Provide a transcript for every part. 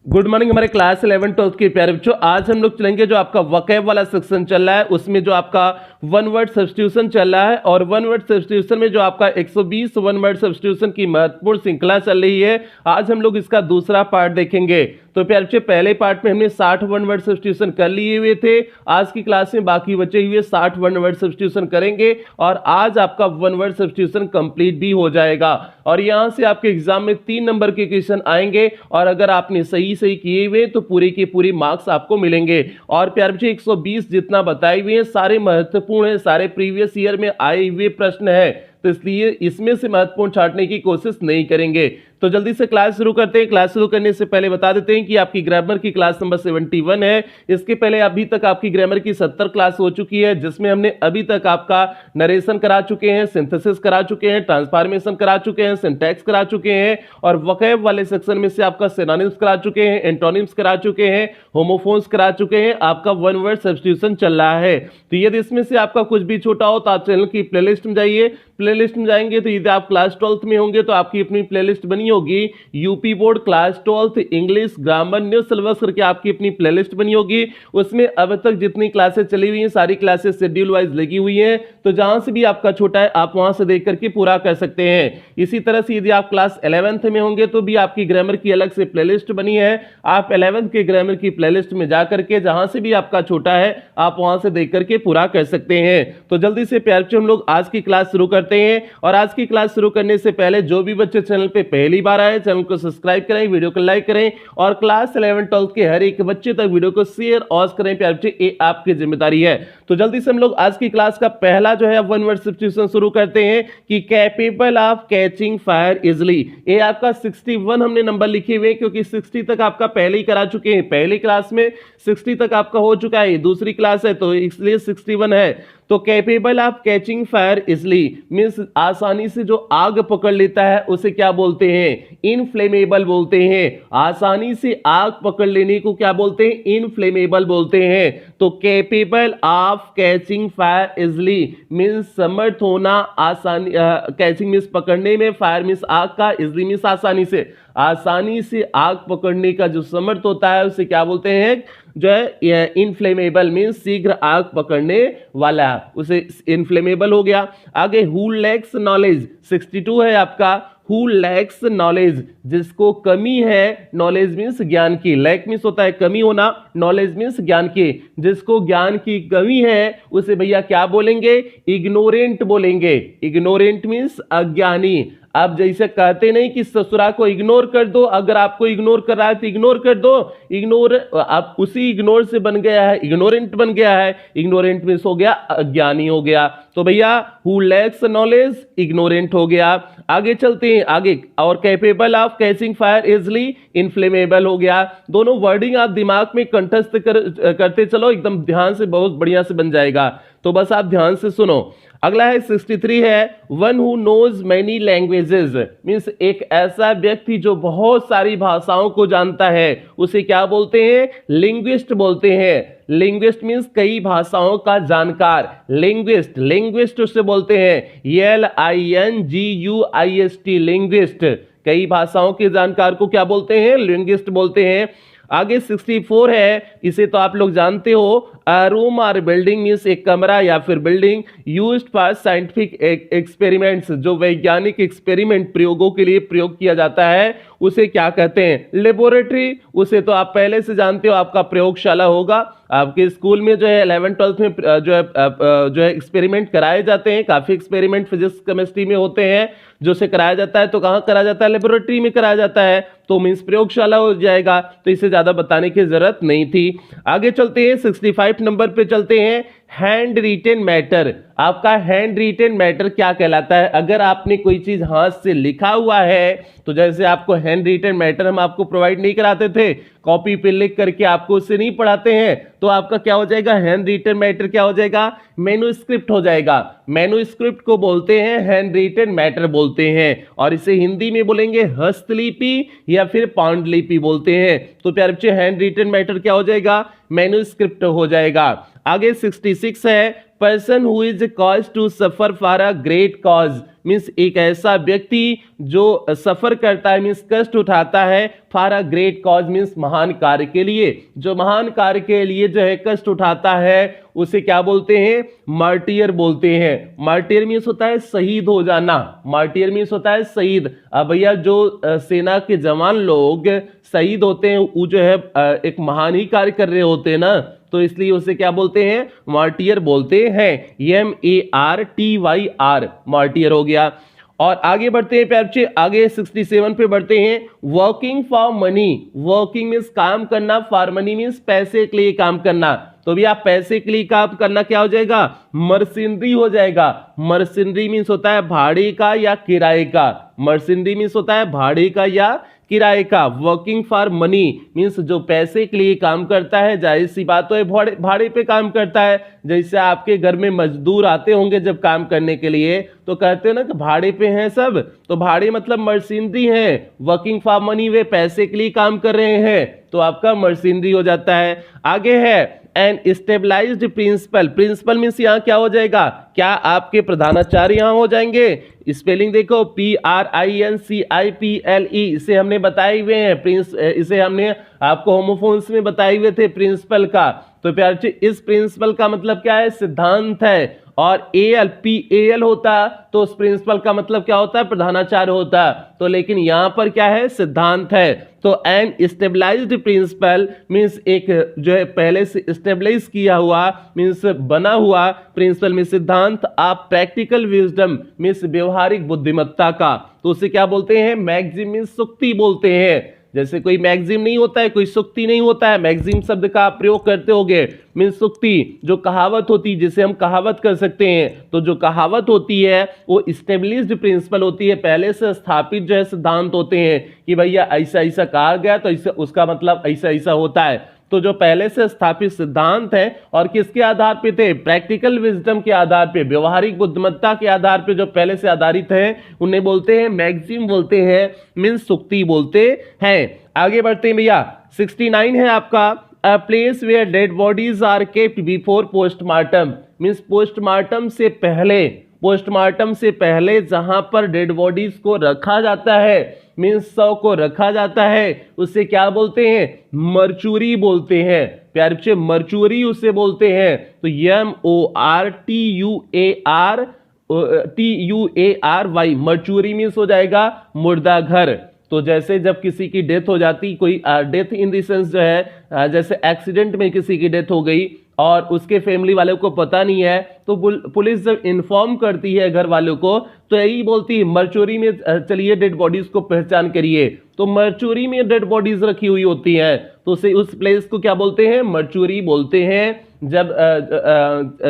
Good morning हमारे class 11 12 के प्यारे बच्चों। आज हम लोग चलेंगे जो आपका वोकैब वाला सेक्शन चल रहा है, उसमें जो आपका वन वर्ड सब्स्टिट्यूशन चल रहा है और वन वर्ड सब्स्टिट्यूशन में जो आपका 120 वन वर्ड सब्स्टिट्यूशन की महत्वपूर्ण श्रृंखला चल रही है। आज हम लोग इसका दूसरा पार्ट देखेंगे। तो प्यारे बच्चे, पहले पार्ट में हमने 60 वन वर्ड सब्स्टिट्यूशन कर लिए हुए थे। आज की क्लास में बाकी बचे हुए 60 वन वर्ड सब्स्टिट्यूशन करेंगे और आज आपका वन वर्ड सब्स्टिट्यूशन कंप्लीट भी हो जाएगा। और यहां से आपके एग्जाम में 3 नंबर के क्वेश्चन आएंगे और अगर आपने सही किए हुए तो पूरे के पूरे मार्क्स आपको मिलेंगे। और प्यारे बच्चे, 120 जितना बताए हुए हैं सारे महत्वपूर्ण है, सारे प्रीवियस ईयर में आए हुए प्रश्न है, तो इसलिए इसमें से महत्वपूर्ण छांटने की कोशिश नहीं करेंगे। तो जल्दी से क्लास शुरू करते हैं। क्लास शुरू करने से पहले बता देते हैं कि आपकी ग्रामर की क्लास नंबर 71 है। इसके पहले अभी तक आपकी ग्रामर की 70 क्लास हो चुकी है, जिसमें हमने अभी तक आपका नरेशन करा चुके हैं, सिंथेसिस करा चुके हैं, ट्रांसफॉर्मेशन करा चुके हैं, सिंटैक्स करा चुके हैं और वोकैब वाले सेक्शन में से आपका सिनोनिम्स करा चुके हैं, एंटोनिम्स करा चुके हैं, होमोफोन्स करा चुके हैं। आपका वन वर्ड सब्स्टिट्यूशन चल रहा है। तो यदि इसमें से आपका कुछ भी छूटा हो तो आप चैनल की प्लेलिस्ट में जाइए। प्लेलिस्ट में जाएंगे तो यदि आप क्लास 12th में होंगे तो आपकी अपनी प्लेलिस्ट बनी होगी, UP board class 12th English grammar new syllabus करके आपकी अपनी प्लेलिस्ट बनी होगी। उसमें अब तक जितनी क्लासेस चली हुई हैं सारी क्लासेस शेड्यूल वाइज लगी हुई हैं, तो जहां से भी आपका छोटा है आप वहां से देख करके पूरा कर सकते हैं। इसी तरह से यदि आप क्लास 11th में होंगे तो भी आपकी ग्रामर की अलग से प्लेलिस्ट बनी है। आप 11th के ग्रामर की प्लेलिस्ट में जाकर के जहां से भी आपका छोटा है आप वहां से देख करके पूरा कर सकते हैं। तो जल्दी से प्यारे बच्चों, हम लोग आज की क्लास शुरू करते हैं। और आज की क्लास शुरू करने से पहले जो भी बच्चे चैनल पे पहली बार आए, चैनल को सब्सक्राइब करें, वीडियो को लाइक करें और क्लास 11 12 के हर एक बच्चे तक वीडियो को शेयर और करें प्यारे बच्चे, ये आपकी जिम्मेदारी है। तो जल्दी से हम लोग आज की क्लास का पहला जो है वन वर्ड सब्स्टिट्यूशन शुरू करते हैं कि capable of catching fire easily. ये आपका 61 हमने नंबर लिखे हुए क्योंकि 60 तक आपका पहले ही करा चुके हैं। पहली क्लास में 60 तक आपका हो चुका है, दूसरी क्लास है तो इसलिए 61 है। तो capable of catching fire easily means आसानी से जो आग पकड़ लेता है उसे क्या बोलते हैं? इनफ्लेमेबल बोलते हैं। आसानी से आग पकड़ लेने को क्या बोलते हैं? इनफ्लेमेबल बोलते हैं। तो capable of catching fire easily means समर्थ होना, आसानी कैचिंग मींस पकड़ने में, फायर मींस आग का, इजिली मींस आसानी से। आसानी से आग पकड़ने का जो समर्थ होता है उसे क्या बोलते हैं? जो है इनफ्लेमेबल मींस शीघ्र आग पकड़ने वाला, उसे इनफ्लेमेबल हो गया। आगे हु लैक्स नॉलेज 62 है आपका। हु लैक्स नॉलेज, जिसको कमी है, नॉलेज मीन्स ज्ञान की, लैक मीन्स होता है कमी होना, नॉलेज मीन्स ज्ञान की, जिसको ज्ञान की कमी है उसे भैया क्या बोलेंगे? इग्नोरेंट बोलेंगे। इग्नोरेंट मीन्स अज्ञानी। आप जैसे कहते नहीं कि ससुरा को इग्नोर कर दो, अगर आपको इग्नोर कर रहा है तो इग्नोर कर दो, इग्नोर आप उसी इग्नोर से बन गया है, इग्नोरेंट बन गया है। इग्नोरेंट मींस हो गया अज्ञानी हो गया। तो भैया हु लैक्स नॉलेज इग्नोरेंट हो गया। आगे चलते हैं आगे, और capable of catching fire easily inflammable हो गया। दोनों वर्डिंग आप दिमाग में कंठस्थ करते चलो, एकदम ध्यान से, बहुत बढ़िया से बन जाएगा। तो बस आप ध्यान से सुनो। अगला है 63 है, one who knows many languages means एक ऐसा व्यक्ति जो बहुत सारी भाषाओं को जानता है उसे क्या बोलते हैं? लिंग्विस्ट बोलते हैं। लिंग्विस्ट मीन्स कई भाषाओं का जानकार। लिंग्विस्ट, लिंग्विस्ट उसे बोलते हैं LINGUIST, लिंग्विस्ट। कई भाषाओं के जानकार को क्या बोलते हैं? लिंग्विस्ट बोलते हैं। आगे 64 है, इसे तो आप लोग जानते हो, अ रूम और बिल्डिंग मीन्स एक कमरा या फिर building used for scientific experiments, जो वैज्ञानिक एक्सपेरिमेंट प्रयोगों के लिए प्रयोग किया जाता है उसे क्या कहते हैं? लेबोरेटरी। उसे तो आप पहले से जानते हो, आपका प्रयोगशाला होगा। आपके स्कूल में जो है 11 12 में जो है एक्सपेरिमेंट कराए जाते हैं, काफी एक्सपेरिमेंट फिजिक्स केमिस्ट्री में होते हैं जो से कराया जाता है। तो कहाँ कराया जाता है? लेबोरेटरी में कराया जाता है, तो मीन्स प्रयोगशाला हो जाएगा। तो इसे ज्यादा बताने की जरूरत नहीं थी। आगे चलते हैं 65 नंबर पे चलते हैं। Hand retain matter. आपका हैंड रिटेन मैटर क्या कहलाता है? अगर आपने कोई चीज हाथ से लिखा हुआ है, तो जैसे आपको हैंड रिटेन मैटर हम आपको प्रोवाइड नहीं कराते थे, कॉपी पे लिख करके आपको उससे नहीं पढ़ाते हैं, तो आपका क्या हो जाएगा? हैंड रिटेन मैटर क्या हो जाएगा? मैन्युस्क्रिप्ट हो जाएगा। मैन्युस्क्रिप्ट को बोलते हैं हैंड रिटेन मैटर बोलते हैं, और इसे हिंदी में बोलेंगे हस्तलिपि या फिर पांडुलिपि बोलते हैं। तो प्यारे बच्चे, हैंड रिटेन मैटर क्या हो जाएगा? मैन्युस्क्रिप्ट हो जाएगा। आगे 66 है, person who is cause to suffer for a great cause, means एक ऐसा व्यक्ति जो सफर करता है, मीन्स कष्ट उठाता है, for a great cause means महान कार्य के लिए, जो महान कार्य के लिए जो है कष्ट उठाता है उसे क्या बोलते हैं, मार्टियर बोलते हैं। मार्टियर मीन्स होता है शहीद हो जाना, मार्टियर मीन्स होता है शहीद। अब भैया जो सेना के जवान लोग शहीद होते हैं वो जो है एक महान ही कार्य कर रहे होते हैं ना, तो इसलिए उसे क्या बोलते हैं, मार्टियर बोलते हैं। MARTYR मार्टियर हो गया। और आगे बढ़ते हैं प्यारे बच्चे, आगे 67 पे बढ़ते हैं। Working for money, working means काम करना, फॉर मनी मीन्स पैसे के लिए काम करना। तो भी आप पैसे के लिए काम करना क्या हो जाएगा, मर्सिनरी हो जाएगा। मर्सिनरी मीन्स होता है भाड़े का या किराए का, मर्सिनरी मीन्स होता है भाड़े का या किराए का। वर्किंग फॉर मनी मीन्स जो पैसे के लिए काम करता है, जाहिर सी बात है भाड़े पे काम करता है। जैसे आपके घर में मजदूर आते होंगे जब काम करने के लिए तो कहते हैं ना कि भाड़े पे हैं सब, तो भाड़े मतलब मर्सिनरी है। वर्किंग फॉर मनी वे पैसे के लिए काम कर रहे हैं तो आपका मर्सिनरी हो जाता है। आगे है an stabilized principle, principle means यहाँ क्या हो जाएगा, क्या आपके प्रधानाचार्य यहाँ हो जाएंगे। स्पेलिंग देखो PRINCIPLE, इसे हमने बताए हुए हैं, इसे हमने आपको होमोफोन्स में बताए हुए थे प्रिंसिपल का। तो प्यारे इस प्रिंसिपल का मतलब क्या है, सिद्धांत है। और PAL होता तो उस प्रिंसिपल का मतलब क्या होता है, प्रधानाचार्य होता। तो लेकिन यहां पर क्या है, सिद्धांत है। तो एन स्टेबलाइज्ड प्रिंसिपल मीन्स एक जो है पहले से स्टेबलाइज किया हुआ मीन्स बना हुआ प्रिंसिपल में सिद्धांत। आप प्रैक्टिकल विजडम मीन्स व्यवहारिक बुद्धिमत्ता का, तो उसे क्या बोलते हैं, मैक्सिम मीन्स सुक्ति बोलते हैं। जैसे कोई मैक्सिम नहीं होता है, कोई सुक्ति नहीं होता है, मैक्सिम शब्द का आप प्रयोग करते होगे मीन्स सुक्ति, जो कहावत होती है जिसे हम कहावत कर सकते हैं। तो जो कहावत होती है वो स्टेब्लिश्ड प्रिंसिपल होती है, पहले से स्थापित जो है सिद्धांत होते हैं कि भैया ऐसा ऐसा कहा गया तो इससे उसका मतलब ऐसा ऐसा होता है। तो जो पहले से स्थापित सिद्धांत है और किसके आधार पे थे, प्रैक्टिकल विजडम के आधार पे, व्यवहारिक बुद्धिमत्ता के आधार पे जो पहले से आधारित है उन्हें बोलते हैं मैक्सिम बोलते हैं, मीन्स सुक्ति बोलते हैं। आगे बढ़ते हैं भैया, 69 है आपका, a place where dead bodies are kept before postmortem, means postmortem से पहले, पोस्टमार्टम से पहले जहां पर डेड बॉडीज को रखा जाता है मीन्स शव को रखा जाता है उसे क्या बोलते हैं, मर्चुरी बोलते हैं। प्यारे बच्चे मर्चुरी उसे बोलते हैं। तो MORTUARY मर्चुरी मीन्स हो जाएगा मुर्दा घर। तो जैसे जब किसी की डेथ हो जाती, कोई डेथ इन द सेंस जो है जैसे एक्सीडेंट में किसी की डेथ हो गई और उसके फैमिली वालों को पता नहीं है, तो पुलिस जब इन्फॉर्म करती है घर वालों को तो यही बोलती है मर्चुरी में चलिए डेड बॉडीज को पहचान करिए। तो मर्चुरी में डेड बॉडीज रखी हुई होती हैं तो उसे उस प्लेस को क्या बोलते हैं, मर्चुरी बोलते हैं। जब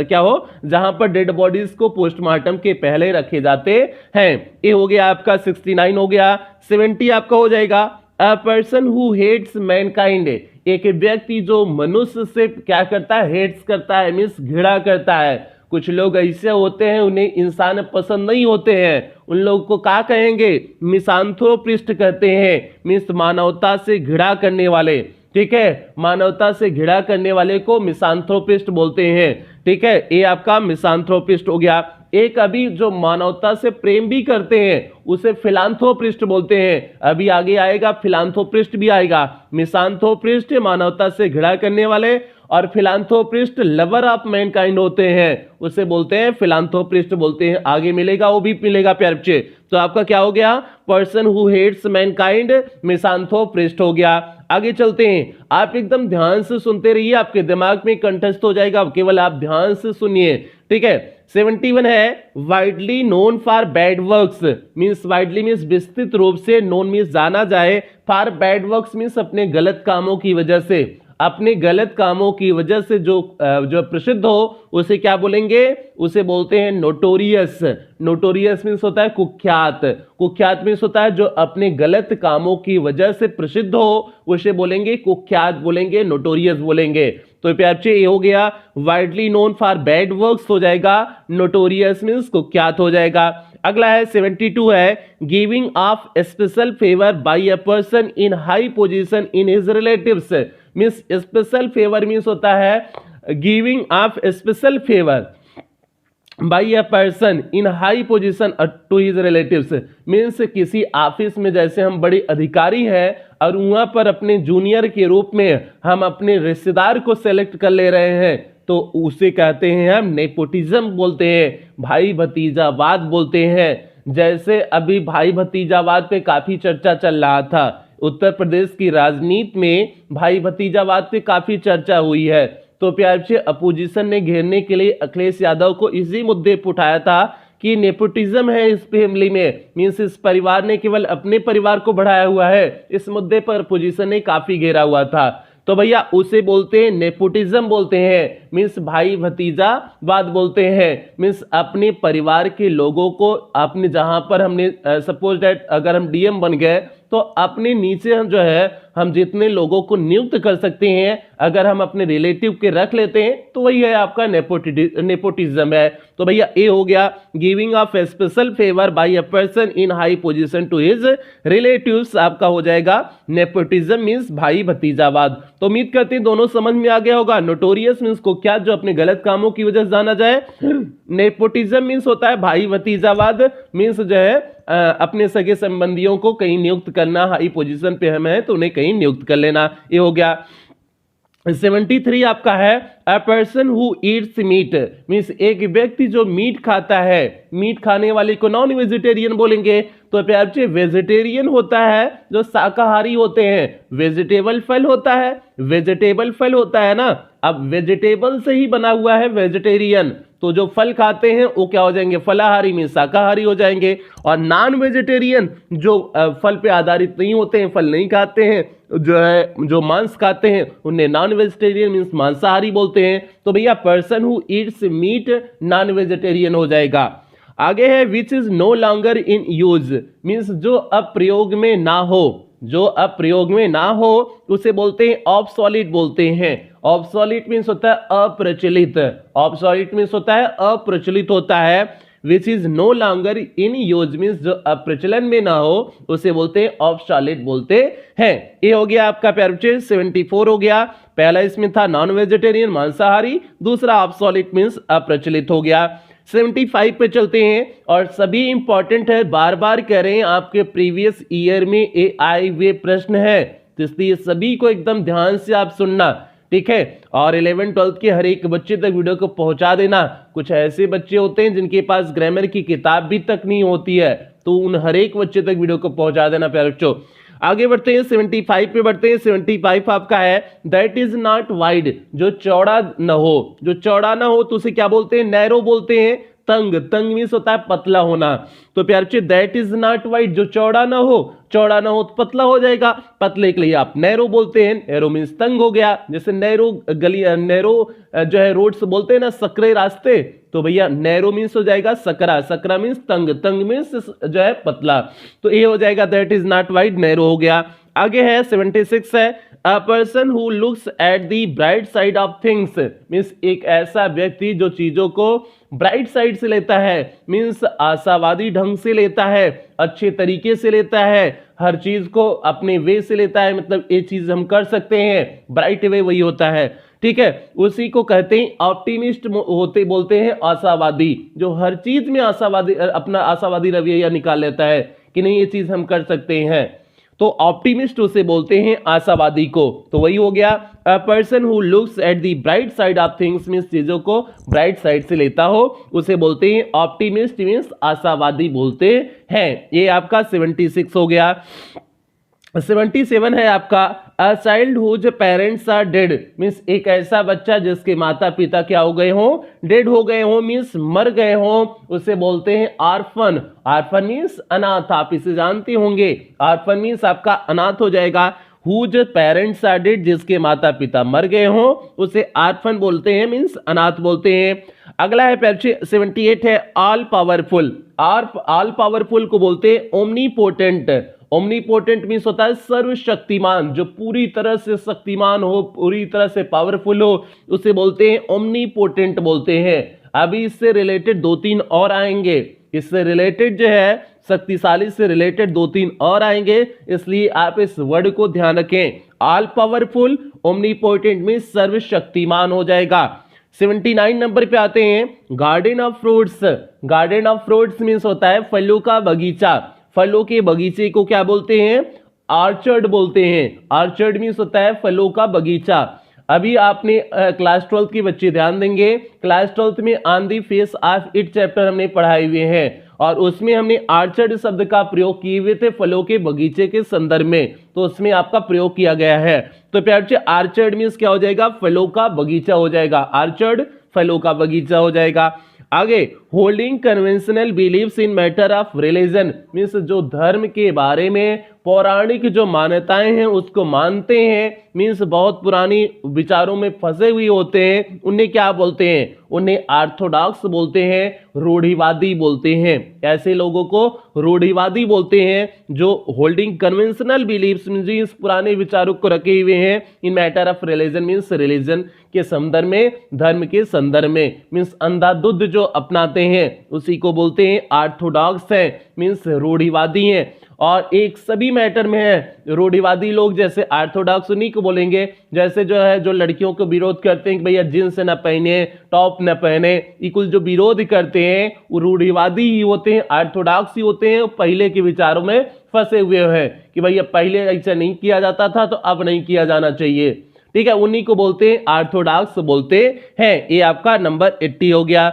क्या हो, जहां पर डेड बॉडीज को पोस्टमार्टम के पहले रखे जाते हैं। ये हो गया आपका 69 हो गया। 70 आपका हो जाएगा, a person who hates mankind, एक व्यक्ति जो मनुष्य से क्या करता है, हेट्स करता है मीन्स घृणा करता है। कुछ लोग ऐसे होते हैं उन्हें इंसान पसंद नहीं होते हैं, उन लोगों को क्या कहेंगे, मिसांथ्रोपिस्ट कहते हैं, मीन्स मानवता से घृणा करने वाले। ठीक है, मानवता से घृणा करने वाले को मिसांथ्रोपिस्ट बोलते हैं। ठीक है, ये आपका मिसांथ्रोपिस्ट हो गया। एक अभी जो मानवता से प्रेम भी करते हैं उसे फिलांथ्रोपिस्ट बोलते हैं। अभी आगे आएगा फिलांथ्रोपिस्ट भी आएगा। मिसांथ्रोपिस्ट मानवता से घृणा करने वाले और फिलांथ्रोपिस्ट लवर ऑफ मैनकाइंड होते हैं, उसे बोलते हैं फिलांथ्रोपिस्ट बोलते हैं। आगे मिलेगा, वो भी मिलेगा प्यारे बच्चे। तो आपका क्या हो गया, पर्सन हु हेट्स मैनकाइंड मिसांथ्रोपिस्ट हो गया। आगे चलते हैं, आप एकदम ध्यान से सुनते रहिए, आपके दिमाग में कंठस्थ हो जाएगा, केवल आप ध्यान से सुनिए। ठीक है, 71 है, widely known for bad works means widely means विस्तृत रूप से, नोन मीन्स जाना जाए, फॉर बैड वर्क्स मीन्स अपने गलत कामों की वजह से, अपने गलत कामों की वजह से जो प्रसिद्ध हो उसे क्या बोलेंगे, उसे बोलते हैं नोटोरियस। नोटोरियस मीन्स होता है कुख्यात, कुख्यात मीन्स होता है जो अपने गलत कामों की वजह से प्रसिद्ध हो उसे बोलेंगे कुख्यात, बोलेंगे नोटोरियस बोलेंगे। तो प्यारे ये हो गया, widely known for bad works हो जाएगा, नोटोरियस मीन्स कुख्यात हो जाएगा। अगला है 72 है, giving of special favour by a person in high position in his relatives means special favour means होता है giving of special favour, by a person in high position to his relatives, means किसी office में जैसे हम बड़े अधिकारी हैं और वहां पर अपने जूनियर के रूप में हम अपने रिश्तेदार को सेलेक्ट कर ले रहे हैं, तो उसे कहते हैं हम नेपोटिज्म बोलते हैं, भाई भतीजावाद बोलते हैं। जैसे अभी भाई भतीजावाद पे काफी चर्चा चल रहा था, उत्तर प्रदेश की राजनीति में भाई भतीजावाद पे काफी चर्चा हुई है, तो प्यार से अपोजिशन ने घेरने के लिए अखिलेश यादव को इसी मुद्दे पर उठाया था कि नेपोटिज्म है इस फैमिली में, मीन्स इस परिवार ने केवल अपने परिवार को बढ़ाया हुआ है। इस मुद्दे पर अपोजिशन ने काफी घेरा हुआ था, तो भैया उसे बोलते हैं नेपोटिज्म बोलते हैं, मीन्स भाई भतीजावाद बोलते हैं, मीन्स अपने परिवार के लोगों को अपने जहां पर हमने सपोज दैट अगर हम डीएम बन गए तो अपने नीचे हम जो है हम जितने लोगों को नियुक्त कर सकते हैं अगर हम अपने रिलेटिव के रख लेते हैं तो वही है आपका नेपोटिज्म है। तो भैया ए हो गया giving of special favour by a person in high position to his relatives, आपका हो जाएगा नेपोटिज्म मीन्स भाई भतीजावाद। तो उम्मीद करते हैं दोनों समझ में आ गया होगा। नोटोरियस मीन्स को क्या, जो अपने गलत कामों की वजह से जाना जाए। नेपोटिज्म मीन्स होता है भाई भतीजावाद, मीन्स जो है अपने सगे संबंधियों को कहीं नियुक्त करना, हाई पोजीशन पे हम हैं तो उन्हें कहीं नियुक्त कर लेना। ये हो गया। 73 आपका है a person who eats meat, means एक व्यक्ति जो मीट खाता है, मीट खाने वाले को नॉन वेजिटेरियन बोलेंगे। तो प्यार से वेजिटेरियन होता है जो शाकाहारी होते हैं, वेजिटेबल फल होता है, वेजिटेबल फल होता है ना, अब वेजिटेबल से ही बना हुआ है वेजिटेरियन, तो जो फल खाते हैं वो क्या हो जाएंगे, फलाहारी में शाकाहारी हो जाएंगे। और नॉन वेजिटेरियन जो फल पे आधारित नहीं होते हैं, फल नहीं खाते हैं, जो है जो मांस खाते हैं उन्हें नॉन वेजिटेरियन मीन्स मांसाहारी बोलते हैं। तो भैया person who eats meat non vegetarian हो जाएगा। आगे है which is no longer in use, means जो अब प्रयोग में ना हो, जो अब प्रयोग में ना हो उसे बोलते हैं ऑब्सोलीट बोलते हैं। ऑब्सोलीट मीन्स होता है अप्रचलित, ऑब्सोलीट मीन्स होता है अप्रचलित होता है। Which is no longer in use means जो अब प्रचलन में ना हो उसे बोलते हैं ऑब्सोलीट बोलते हैं। ये हो गया आपका प्यारे बच्चे 74 हो गया। पहला इसमें था नॉन वेजिटेरियन मांसाहारी, दूसरा ऑब्सोलीट मीन्स अप्रचलित हो गया। 75 पे चलते हैं और सभी इंपॉर्टेंट है, बार बार कह रहे हैं आपके प्रीवियस ईयर में ये आए हुए प्रश्न है, तो इसलिए सभी को एकदम ध्यान से आप सुनना, ठीक है। और 11 12 के हर एक बच्चे तक वीडियो को पहुंचा देना। कुछ ऐसे बच्चे होते हैं जिनके पास ग्रामर की किताब भी तक नहीं होती है, तो उन हर एक बच्चे तक वीडियो को पहुंचा देना प्यारे बच्चों। आगे बढ़ते हैं 75 पे बढ़ते हैं। 75 आपका है दैट इज नॉट वाइड, जो चौड़ा न हो, जो चौड़ा ना हो तो उसे क्या बोलते हैं, नैरो बोलते हैं। तंग, तंग मीन्स होता है पतला होना। तो प्यार say that is not wide, जो चौड़ा ना हो, चौड़ा ना हो तो पतला हो जाएगा, पतले के लिए आप नैरो बोलते हैं। नैरो मीन्स तंग हो गया, जैसे नैरो गली, नैरो जो है रोड्स बोलते हैं ना, सकरे रास्ते, तो भैया नैरो मीन्स हो जाएगा सकरा, सकरा मीन्स तंग, तंग मीन्स जो है पतला, तो ये हो जाएगा that is not wide, narrow हो गया। आगे है 76 है a person who looks at the bright side of things, means एक ऐसा व्यक्ति जो चीजों को ब्राइट साइड से लेता है, मीन्स आशावादी ढंग से लेता है, अच्छे तरीके से लेता है, हर चीज को अपने वे से लेता है, मतलब ये चीज हम कर सकते हैं, ब्राइट वे वही होता है, ठीक है। उसी को कहते हैं ऑप्टिमिस्ट होते बोलते हैं आशावादी, जो हर चीज में आशावादी अपना आशावादी रवैया निकाल लेता है कि नहीं ये चीज हम कर सकते हैं, तो ऑप्टिमिस्ट उसे बोलते हैं आशावादी को। तो वही हो गया अ person who looks at the bright side of things, means चीजों को ब्राइट साइड से लेता हो उसे बोलते हैं ऑप्टिमिस्ट, मीन्स आशावादी बोलते हैं। ये आपका 76 हो गया। 77 है आपका a child whose parents are dead, means एक ऐसा बच्चा जिसके माता पिता क्या हो गए हों, डेड हो गए हों, मीन्स मर गए हों, उसे बोलते हैं आर्फन। आर्फन मीन्स अनाथ, आप इसे जानते होंगे, आर्फन मीन्स आपका अनाथ हो जाएगा। हुज पेरेंट्स आर डेड, जिसके माता पिता मर गए हों उसे आर्फन बोलते हैं, मीन्स अनाथ बोलते हैं। अगला है 78 है ऑल पावरफुल, ऑल पावरफुल को बोलते हैं ओमनीपोटेंट। ओमनीपोटेंट मीन्स होता है सर्वशक्तिमान, जो पूरी तरह से शक्तिमान हो, पूरी तरह से पावरफुल हो, उसे बोलते हैं ओमनीपोटेंट बोलते हैं। अभी इससे रिलेटेड 2-3 और आएंगे, इससे रिलेटेड जो है शक्तिशाली से रिलेटेड 2-3 और आएंगे, इसलिए आप इस वर्ड को ध्यान रखें। ऑल पावरफुल, ओमनीपोटेंट मीन्स सर्वशक्तिमान हो जाएगा। 79 नंबर पे आते हैं garden of fruits. Garden of fruits means होता है फलों का बगीचा। फलों के बगीचे को क्या बोलते हैं? ऑर्चर्ड बोलते हैं। ऑर्चर्ड मीन्स होता है फलों का बगीचा। अभी आपने क्लास 12th के बच्चे ध्यान देंगे, क्लास 12th में on the face of it chapter हमने पढ़ाए हुए हैं और उसमें हमने ऑर्चर्ड शब्द का प्रयोग किए हुए थे फलों के बगीचे के संदर्भ में, तो उसमें आपका प्रयोग किया गया है। तो प्यारे बच्चे ऑर्चर्ड मीन्स क्या हो जाएगा? फलों का बगीचा हो जाएगा। ऑर्चर्ड फलों का बगीचा हो जाएगा। आगे holding conventional believes in matter of religion means जो धर्म के बारे में पौराणिक जो मान्यताएं हैं उसको मानते हैं, मीन्स बहुत पुरानी विचारों में फंसे हुए होते हैं, उन्हें क्या बोलते हैं? उन्हें ऑर्थोडॉक्स बोलते हैं, रूढ़िवादी बोलते हैं। ऐसे लोगों को रूढ़िवादी बोलते हैं जो होल्डिंग कन्वेंशनल बिलीव्स मीन्स पुराने विचारों को रखे हुए हैं इन matter of religion means religion के संदर्भ में, धर्म के संदर्भ में, मीन्स अंधाधुंध जो अपनाते हैं उसी को बोलते हैं ऑर्थोडॉक्स है, मीन्स रूढ़िवादी हैं। और एक सभी मैटर में है रूढ़िवादी लोग, जैसे ऑर्थोडॉक्स उन्हीं को बोलेंगे जैसे जो है जो लड़कियों को विरोध करते हैं कि भैया जींस न पहने, टॉप न पहने, इकुल जो विरोध करते हैं वो रूढ़िवादी ही होते हैं, ऑर्थोडॉक्स ही होते हैं, पहले के विचारों में फंसे हुए हैं कि भैया पहले ऐसा नहीं किया जाता था तो अब नहीं किया जाना चाहिए। ठीक है, उन्हीं को बोलते हैं ऑर्थोडॉक्स बोलते हैं। ये आपका नंबर 80 हो गया।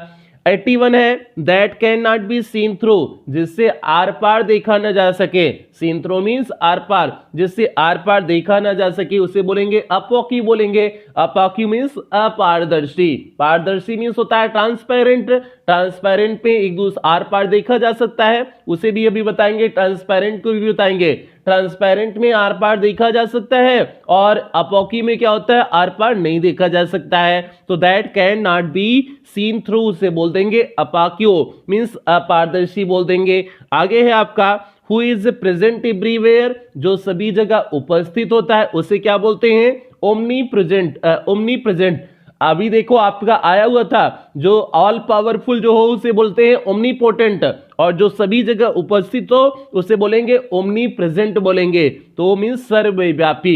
81 है that can not be seen through जिससे आर पार देखा न जा सके। सीन थ्रू मीन्स आर पार, जिससे आर पार देखा न जा सके उसे बोलेंगे अपॉकी बोलेंगे। अपॉकी मीन्स अपारदर्शी। पारदर्शी मीन्स होता है ट्रांसपेरेंट। ट्रांसपेरेंट पे एक दूसरे आर पार देखा जा सकता है, उसे भी अभी बताएंगे, ट्रांसपेरेंट को भी बताएंगे। ट्रांसपेरेंट में आर पार देखा जा सकता है और अपॉकी में क्या होता है? आर पार नहीं देखा जा सकता है। तो that can not be seen through उसे बोल देंगे अपाक्यो मीन्स अपारदर्शी बोल देंगे। आगे है आपका हु इज प्रेजेंट एवरीवेयर जो सभी जगह उपस्थित होता है उसे क्या बोलते हैं? Omni present. ओमनी प्रेजेंट अभी देखो आपका आया हुआ था, जो ऑल पावरफुल जो हो उसे बोलते हैं ओमनीपोटेंट, और जो सभी जगह उपस्थित हो उसे बोलेंगे ओमनी प्रेजेंट बोलेंगे। तो मीन्स सर्वव्यापी।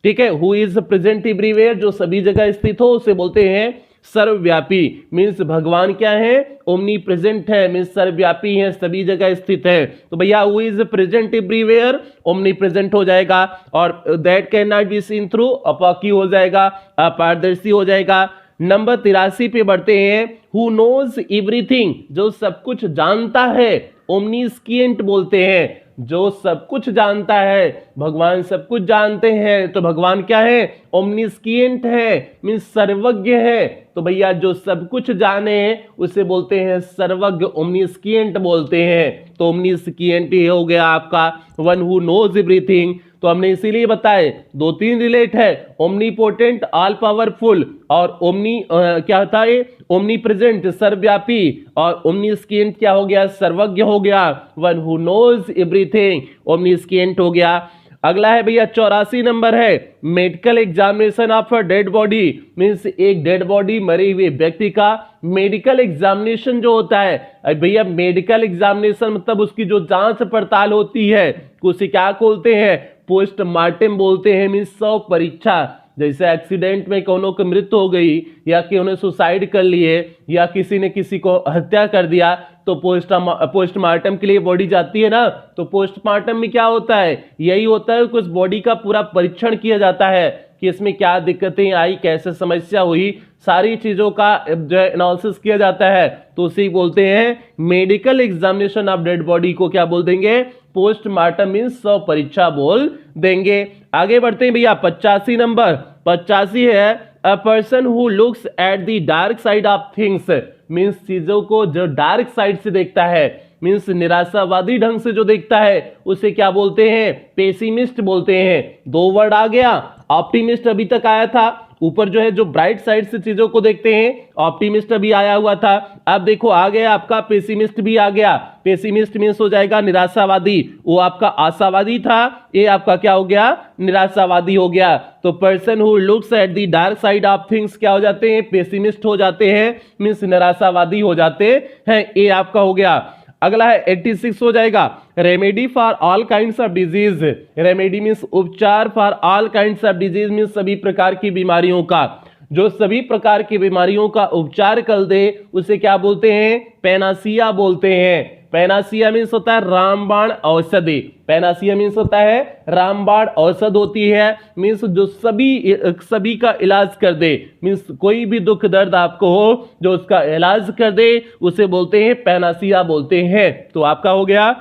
ठीक है, हु इज प्रेजेंट एवरीवेयर जो सभी जगह स्थित हो उसे बोलते हैं सर्वव्यापी। मीन्स भगवान क्या है? ओमनी प्रेजेंट है, मीन्स सर्वव्यापी है, सभी जगह स्थित है। तो भैया who is present everywhere omnipresent हो जाएगा और that can not be seen through opaque हो जाएगा, अपारदर्शी हो जाएगा। नंबर 83 पे बढ़ते हैं हु नोज एवरीथिंग जो सब कुछ जानता है ओमनीस्किएंट बोलते हैं। जो सब कुछ जानता है, भगवान सब कुछ जानते हैं तो भगवान क्या है? ओमनीस्किएंट है, मीन्स सर्वज्ञ है। तो भैया जो सब कुछ जाने उसे बोलते हैं सर्वज्ञ, ओमनीस्किएंट बोलते हैं। तो ओमनीस्किएंट ये हो गया आपका वन हु नोज एवरीथिंग। तो हमने इसीलिए बताए 2-3 रिलेट है, ओमनीपोटेंट ऑल पावरफुल और क्या था ये? ओमनी प्रेजेंट सर्वव्यापी, और ओमनीस्किएंट क्या हो गया? सर्वज्ञ हो गया। वन हु नोज एवरीथिंग ओमनीस्किएंट हो गया। अगला है भैया 84 नंबर है medical examination of a dead body means एक डेड बॉडी मरे हुए व्यक्ति का मेडिकल एग्जामिनेशन जो होता है। भैया मेडिकल एग्जामिनेशन मतलब उसकी जो जांच पड़ताल होती है उसे क्या बोलते हैं? पोस्टमार्टम बोलते हैं, मीन्स शव परीक्षा। जैसे एक्सीडेंट में कोनो की मृत्यु हो गई या कि उन्हें सुसाइड कर लिए या किसी ने किसी को हत्या कर दिया तो पोस्टमार्टम के लिए बॉडी जाती है ना। तो पोस्टमार्टम में क्या होता है? यही होता है कि उस बॉडी का पूरा परीक्षण किया जाता है कि इसमें क्या दिक्कतें आई, कैसे समस्या हुई, सारी चीजों का जो है एनालिसिस किया जाता है। तो उसे बोलते हैं medical examination of dead body को क्या बोल देंगे? पोस्टमार्टम मीन्स शव परीक्षा बोल देंगे। आगे बढ़ते हैं भैया 85 नंबर। 85 है a person who looks at the dark side of things means चीजों को जो डार्क साइड से देखता है, मीन्स निराशावादी ढंग से जो देखता है उसे क्या बोलते हैं? पेसिमिस्ट बोलते हैं। 2 वर्ड आ गया। ऑप्टिमिस्ट अभी तक आया था, ऊपर जो है जो ब्राइट साइड से चीजों को देखते हैं, ऑप्टिमिस्ट अभी आया हुआ था। अब देखो आ गया आपका पेसिमिस्ट भी आ गया। पेसिमिस्ट मीन्स हो जाएगा निराशावादी, वो आपका आशावादी था, ये आपका क्या हो गया? निराशावादी हो गया। तो person who looks at the dark side of things क्या हो जाते हैं? पेसिमिस्ट हो जाते हैं, मीन्स निराशावादी हो जाते हैं। ये आपका हो गया। अगला है 86 हो जाएगा remedy for all kinds of disease. Remedy means उपचार for all kinds of disease means सभी प्रकार की बीमारियों का। जो सभी प्रकार की बीमारियों का उपचार कर दे उसे क्या बोलते हैं? पैनासिया बोलते हैं। पैनासिया मीन्स होता है रामबाण औषधि। पैनासिया मीन्स होता है रामबाण औषध होती है, मीन्स जो सभी का इलाज कर दे, मीन्स कोई भी दुख दर्द आपको हो जो उसका इलाज कर दे उसे बोलते हैं पैनासिया बोलते हैं। तो आपका हो गया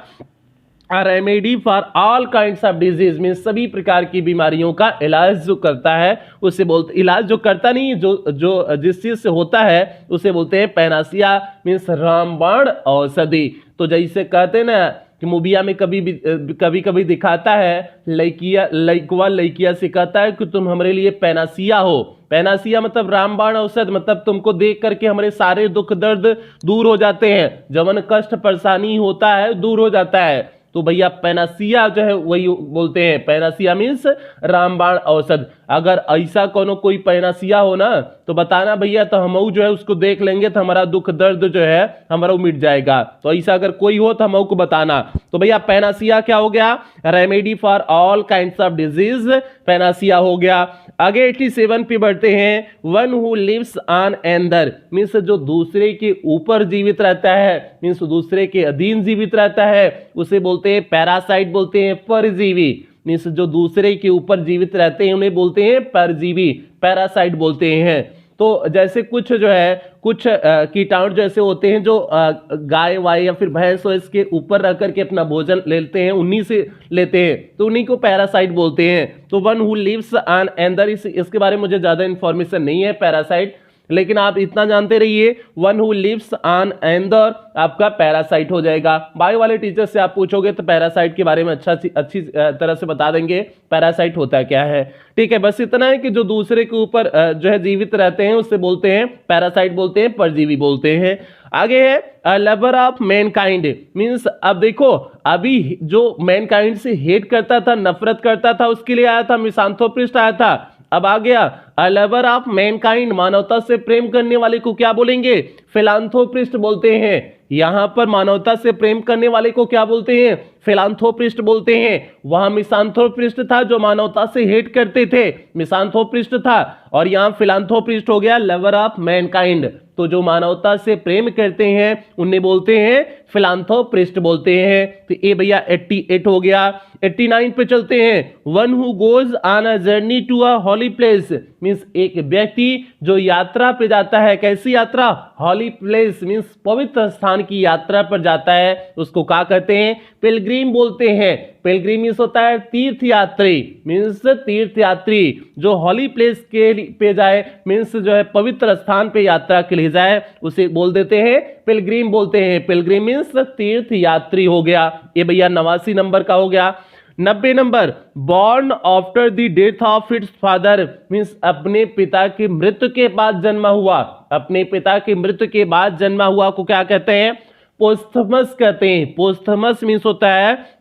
remedy for all kinds of disease, means सभी प्रकार की बीमारियों का इलाज जो करता है उसे बोलते, इलाज जो करता नहीं, जो जिस चीज से होता है उसे बोलते हैं पैनासिया, मीन्स रामबाण औषधि। तो जैसे कहते हैं ना कि मूविया में कभी कभी दिखाता है लड़किया से कहता है कि तुम हमारे लिए पैनासिया हो। पैनासिया मतलब रामबाण औषध, मतलब तुमको देख करके हमारे सारे दुख दर्द दूर हो जाते हैं, जवन कष्ट परेशानी होता है दूर हो जाता है। तो भैया पैनासिया जो है वही बोलते हैं, पैनासिया मीन्स रामबाण औषध। अगर ऐसा कोई पैनासिया हो ना तो बताना भैया, तो हम जो है उसको देख लेंगे तो हमारा दुख दर्द जो है हमारा मिट जाएगा। तो ऐसा अगर कोई हो तो हम को बताना। तो भैया पैनासिया क्या हो गया? Remedy for all kinds of disease, panacea हो गया। आगे 87 पे बढ़ते हैं। One who lives on another, means जो दूसरे के ऊपर जीवित रहता है, मीन्स दूसरे के अधीन जीवित रहता है, उसे बोलते हैं पैरासाइट, बोलते हैं परजीवी। मीन्स जो दूसरे के ऊपर जीवित रहते हैं उन्हें बोलते हैं परजीवी, पैरासाइट बोलते हैं। तो जैसे कुछ जो है कुछ कीटाणु जैसे होते हैं जो गाय वाय या फिर भैंस हो इसके ऊपर रह करके अपना भोजन लेते हैं, उन्हीं से लेते हैं, तो उन्हीं को पैरासाइट बोलते हैं। तो वन हु लिव्स ऑन एंदर, इसके बारे में मुझे ज्यादा इंफॉर्मेशन नहीं है पैरासाइट, लेकिन आप इतना जानते रहिए वन हु लिव्स ऑन एंदर आपका पैरासाइट हो जाएगा। बायो वाले टीचर से आप पूछोगे तो पैरासाइट के बारे में अच्छी तरह से बता देंगे पैरासाइट होता क्या है। ठीक है, बस इतना है कि जो दूसरे के ऊपर जो है जीवित रहते हैं उससे बोलते हैं पैरासाइट, बोलते हैं परजीवी बोलते हैं। आगे है लवर ऑफ मैनकाइंड, मींस अब देखो अभी जो मैनकाइंड से हेट करता था, नफरत करता था, उसके लिए आया था मिसांथ्रोपिस्ट आया था। अब आ गया लवर ऑफ मैनकाइंड, मानवता से प्रेम करने वाले को क्या बोलेंगे? फिलांथ्रोपिस्ट बोलते हैं। यहां पर मानवता से प्रेम करने वाले को क्या बोलते हैं? फिलांथ्रोपिस्ट बोलते हैं। वहां मिसांथ्रोपिस्ट था जो मानवता से हेट करते थे, मिसांथ्रोपिस्ट था, और यहां फिलांथ्रोपिस्ट हो गया लवर ऑफ मैनकाइंड। तो जो मानवता से प्रेम करते हैं उन्हें बोलते हैं फिलांथ्रोपिस्ट बोलते हैं। तो ये भैया 88 हो गया। 89 पे चलते हैं। One who goes on a journey to a holy place, means एक व्यक्ति जो यात्रा पे जाता है। कैसी यात्रा? हॉली प्लेस, मीन्स पवित्र स्थान की यात्रा पर जाता है, उसको क्या कहते हैं? पिलग्रिम बोलते हैं। पिलग्रिम मीन्स होता है तीर्थयात्री, मीन्स तीर्थयात्री जो हॉली प्लेस के पे जाए, मीन्स जो है पवित्र स्थान पे यात्रा के लिए जाए, उसे बोल देते हैं पिलग्रिम बोलते हैं। पिलग्रिम मीन्स तीर्थयात्री हो गया। ये भैया 89 नंबर का हो गया। 90 number, born after the death of its father, means अपने पिता की मृत्यु के बाद जन्मा हुआ। अपने पिता की मृत्यु के बाद जन्मा हुआ को क्या कहते हैं? पोस्थमस कहते हैं। पोस्थमस मीन्स होता है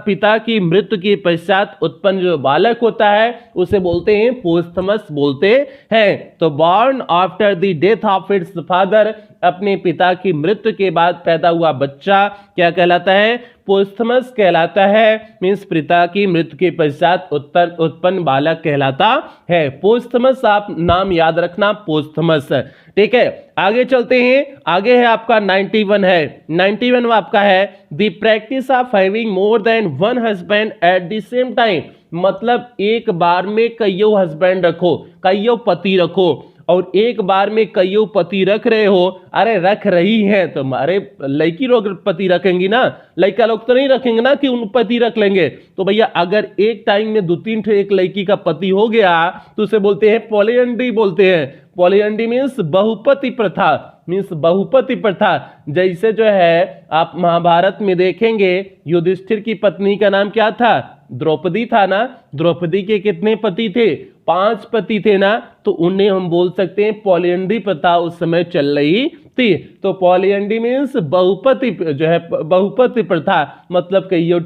पिता की मृत्यु के पश्चात उत्पन्न जो बालक होता है उसे बोलते हैं पोस्थमस बोलते हैं। तो born after the death of its father, अपने पिता की मृत्यु के बाद पैदा हुआ बच्चा क्या कहलाता है? पोस्थमस कहलाता है। मीन्स पिता की मृत्यु के पश्चात उत्पन्न बालक कहलाता है। पोस्थमस आप नाम याद रखना, पोस्थमस। ठीक है, आगे चलते हैं। आगे है आपका 91 है। 91 आपका है the practice of having more than one husband at the same time, मतलब एक बार में कईयों हस्बैंड रखो, कईयों पति रखो, और एक बार में कईयों पति रख रहे हो, अरे रख रही है तो हमारे लड़की लोग पति रखेंगी ना, लड़का लोग तो नहीं रखेंगे ना कि उन पति रख लेंगे। तो भैया अगर एक टाइम में 2-3 एक लड़की का पति हो गया तो उसे बोलते हैं पॉलीएंड्री बोलते हैं। पॉलीएंड्री मीन्स बहुपति प्रथा, मीन्स बहुपति प्रथा। जैसे जो है आप महाभारत में देखेंगे युधिष्ठिर की पत्नी का नाम क्या था? द्रौपदी था ना। द्रौपदी के कितने पति थे? 5 पति थे ना। तो उन्हें हम बोल सकते हैं पॉलीएंड्री प्रथा उस समय चल रही थी। तो पॉलीएंड्री मीन्स बहुपति जो है बहुपति प्रथा, मतलब कईयों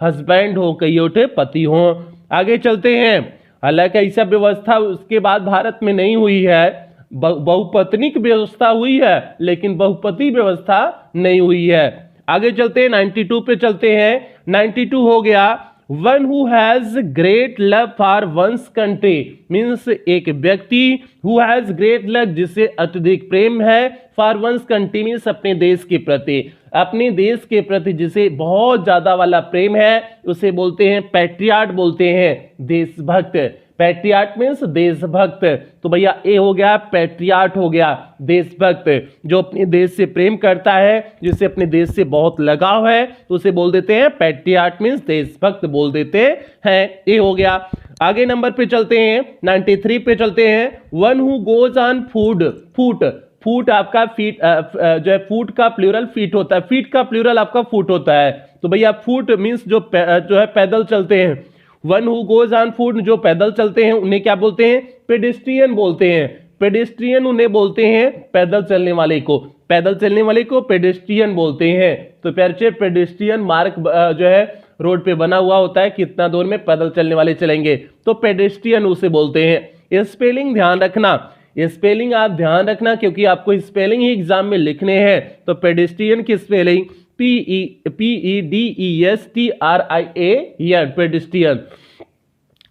हस्बैंड हो, कईयों पति हो। आगे चलते हैं। हालांकि ऐसा व्यवस्था उसके बाद भारत में नहीं हुई है, बहुपत्निक व्यवस्था हुई है लेकिन बहुपति व्यवस्था नहीं हुई है। आगे चलते हैं 92 पे चलते हैं। 92 हो गया one who has great love for one's country means एक व्यक्ति हु हैज ग्रेट लव जिसे अत्यधिक प्रेम है फॉर वंस कंट्री मीन्स अपने देश के प्रति, अपने देश के प्रति जिसे बहुत ज्यादा वाला प्रेम है उसे बोलते हैं पैट्रियाट, बोलते हैं देशभक्त। पैट्रियाट मीन्स देशभक्त। तो भैया ए हो गया पैट्रियाट, हो गया देशभक्त, जो अपने देश से प्रेम करता है, जिसे अपने देश से बहुत लगाव है, तो उसे बोल देते हैं पैट्रियाट मीन्स देशभक्त बोल देते हैं। ए हो गया। आगे नंबर पे चलते हैं, 93 पे चलते हैं। One who goes on food, foot, foot आपका फीट जो है फूट का प्लूरल फीट होता है, फीट का प्लूरल आपका फूट होता है। तो भैया फूट मीन्स जो है पैदल चलते हैं। One who goes on foot जो पैदल चलते हैं उन्हें क्या बोलते हैं? पेडेस्ट्रियन बोलते हैं। पेडेस्ट्रियन उन्हें बोलते हैं पैदल चलने वाले को, पैदल चलने वाले को पेडेस्ट्रियन बोलते हैं। तो प्यारे पेडेस्ट्रियन मार्क जो है रोड पे बना हुआ होता है, कितना दूर में पैदल चलने वाले चलेंगे, तो पेडेस्ट्रियन उसे बोलते हैं। स्पेलिंग ध्यान रखना, स्पेलिंग आप ध्यान रखना क्योंकि आपको स्पेलिंग ही एग्जाम में लिखने हैं। तो पेडेस्ट्रियन की स्पेलिंग PEDESTRIAN, पेडेस्ट्रियन।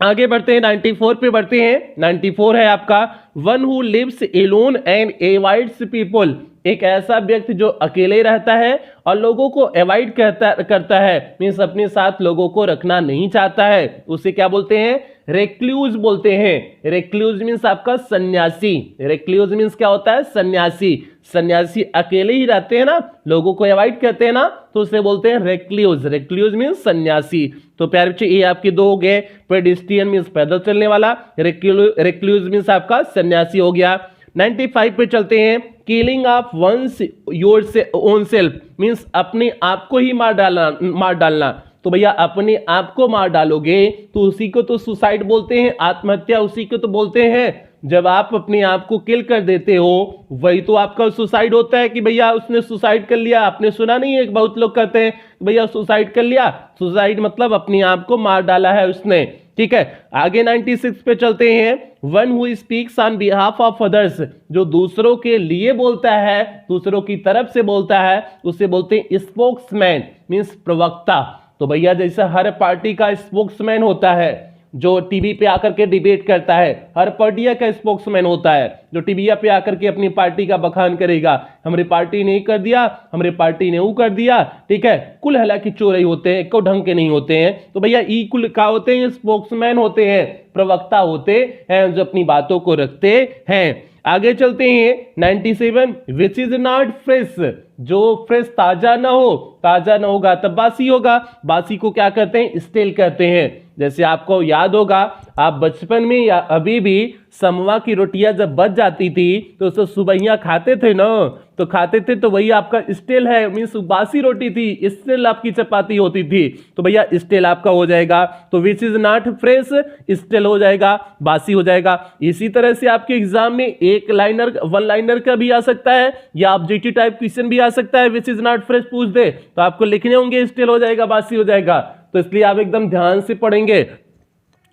आगे बढ़ते हैं 94 पे बढ़ते हैं। 94 है आपका one who lives alone and avoids people, एक ऐसा व्यक्ति जो अकेले रहता है और लोगों को अवॉइड करता है मीन्स अपने साथ लोगों को रखना नहीं चाहता है, उसे क्या बोलते हैं? रेक्लूज बोलते हैं। रेक्लूज मीन्स आपका सन्यासी, रेक्लूज मीन्स क्या होता है? सन्यासी। सन्यासी अकेले ही रहते हैं ना, लोगों को अवॉइड करते हैं ना, तो उसे बोलते हैं रेक्लूज। रेक्लूज मीन्स सन्यासी। तो प्यारे बच्चे ये आपके दो हो गए, पेडेस्ट्रियन मीन्स पैदल चलने वाला, रेक्लूज मीन्स आपका सन्यासी हो गया। 95 पे चलते हैं। Killing of one's your own self means अपने आप को ही मार डालना। तो भैया अपने आप को मार डालोगे तो उसी को तो सुसाइड बोलते हैं, आत्महत्या उसी को तो बोलते हैं। जब आप अपने आप को किल कर देते हो वही तो आपका सुसाइड होता है कि भैया उसने सुसाइड कर लिया। आपने सुना नहीं है, बहुत लोग कहते हैं भैया सुसाइड कर लिया, सुसाइड मतलब अपने आप को मार डाला है उसने। ठीक है, आगे 96 पे चलते हैं। One who speaks on behalf of others, जो दूसरों के लिए बोलता है, दूसरों की तरफ से बोलता है, उसे बोलते हैं स्पोक्समैन मीन्स प्रवक्ता। तो भैया जैसा हर पार्टी का स्पोक्समैन होता है जो टीवी पे आकर के डिबेट करता है, हर पार्टी का स्पोक्समैन होता है जो टीवी पे आकर के अपनी पार्टी का बखान करेगा, हमारी पार्टी ने कर दिया, हमारी पार्टी ने वो कर दिया। ठीक है, कुल हालांकि चोर होते हैं, एक ढंग के नहीं होते हैं। तो भैया ई कुल क्या होते हैं? स्पोक्समैन होते हैं, प्रवक्ता होते हैं जो अपनी बातों को रखते हैं। आगे चलते हैं 97 विच इज नॉट फ्रेश, जो फ्रेश ताजा ना हो, ताजा ना होगा तब बासी होगा। बासी को क्या कहते हैं? स्टेल कहते हैं। जैसे आपको याद होगा आप बचपन में या अभी भी समवा की रोटियां जब बच जाती थी तो उसे सुबहिया खाते थे ना, तो खाते थे तो वही आपका स्टेल है मीन्स बासी रोटी थी, स्टेल आपकी चपाती होती थी। तो भैया स्टेल आपका हो जाएगा। तो which is not fresh stale हो जाएगा, बासी हो जाएगा। इसी तरह से आपके एग्जाम में एक लाइनर वन लाइनर का भी आ सकता है या ऑब्जेक्टिव टाइप क्वेश्चन भी आ सकता है, विच इज नॉट फ्रेश पूछ दे तो आपको लिखने होंगे स्टेल हो जाएगा, बासी हो जाएगा। तो इसलिए आप एकदम ध्यान से पढ़ेंगे।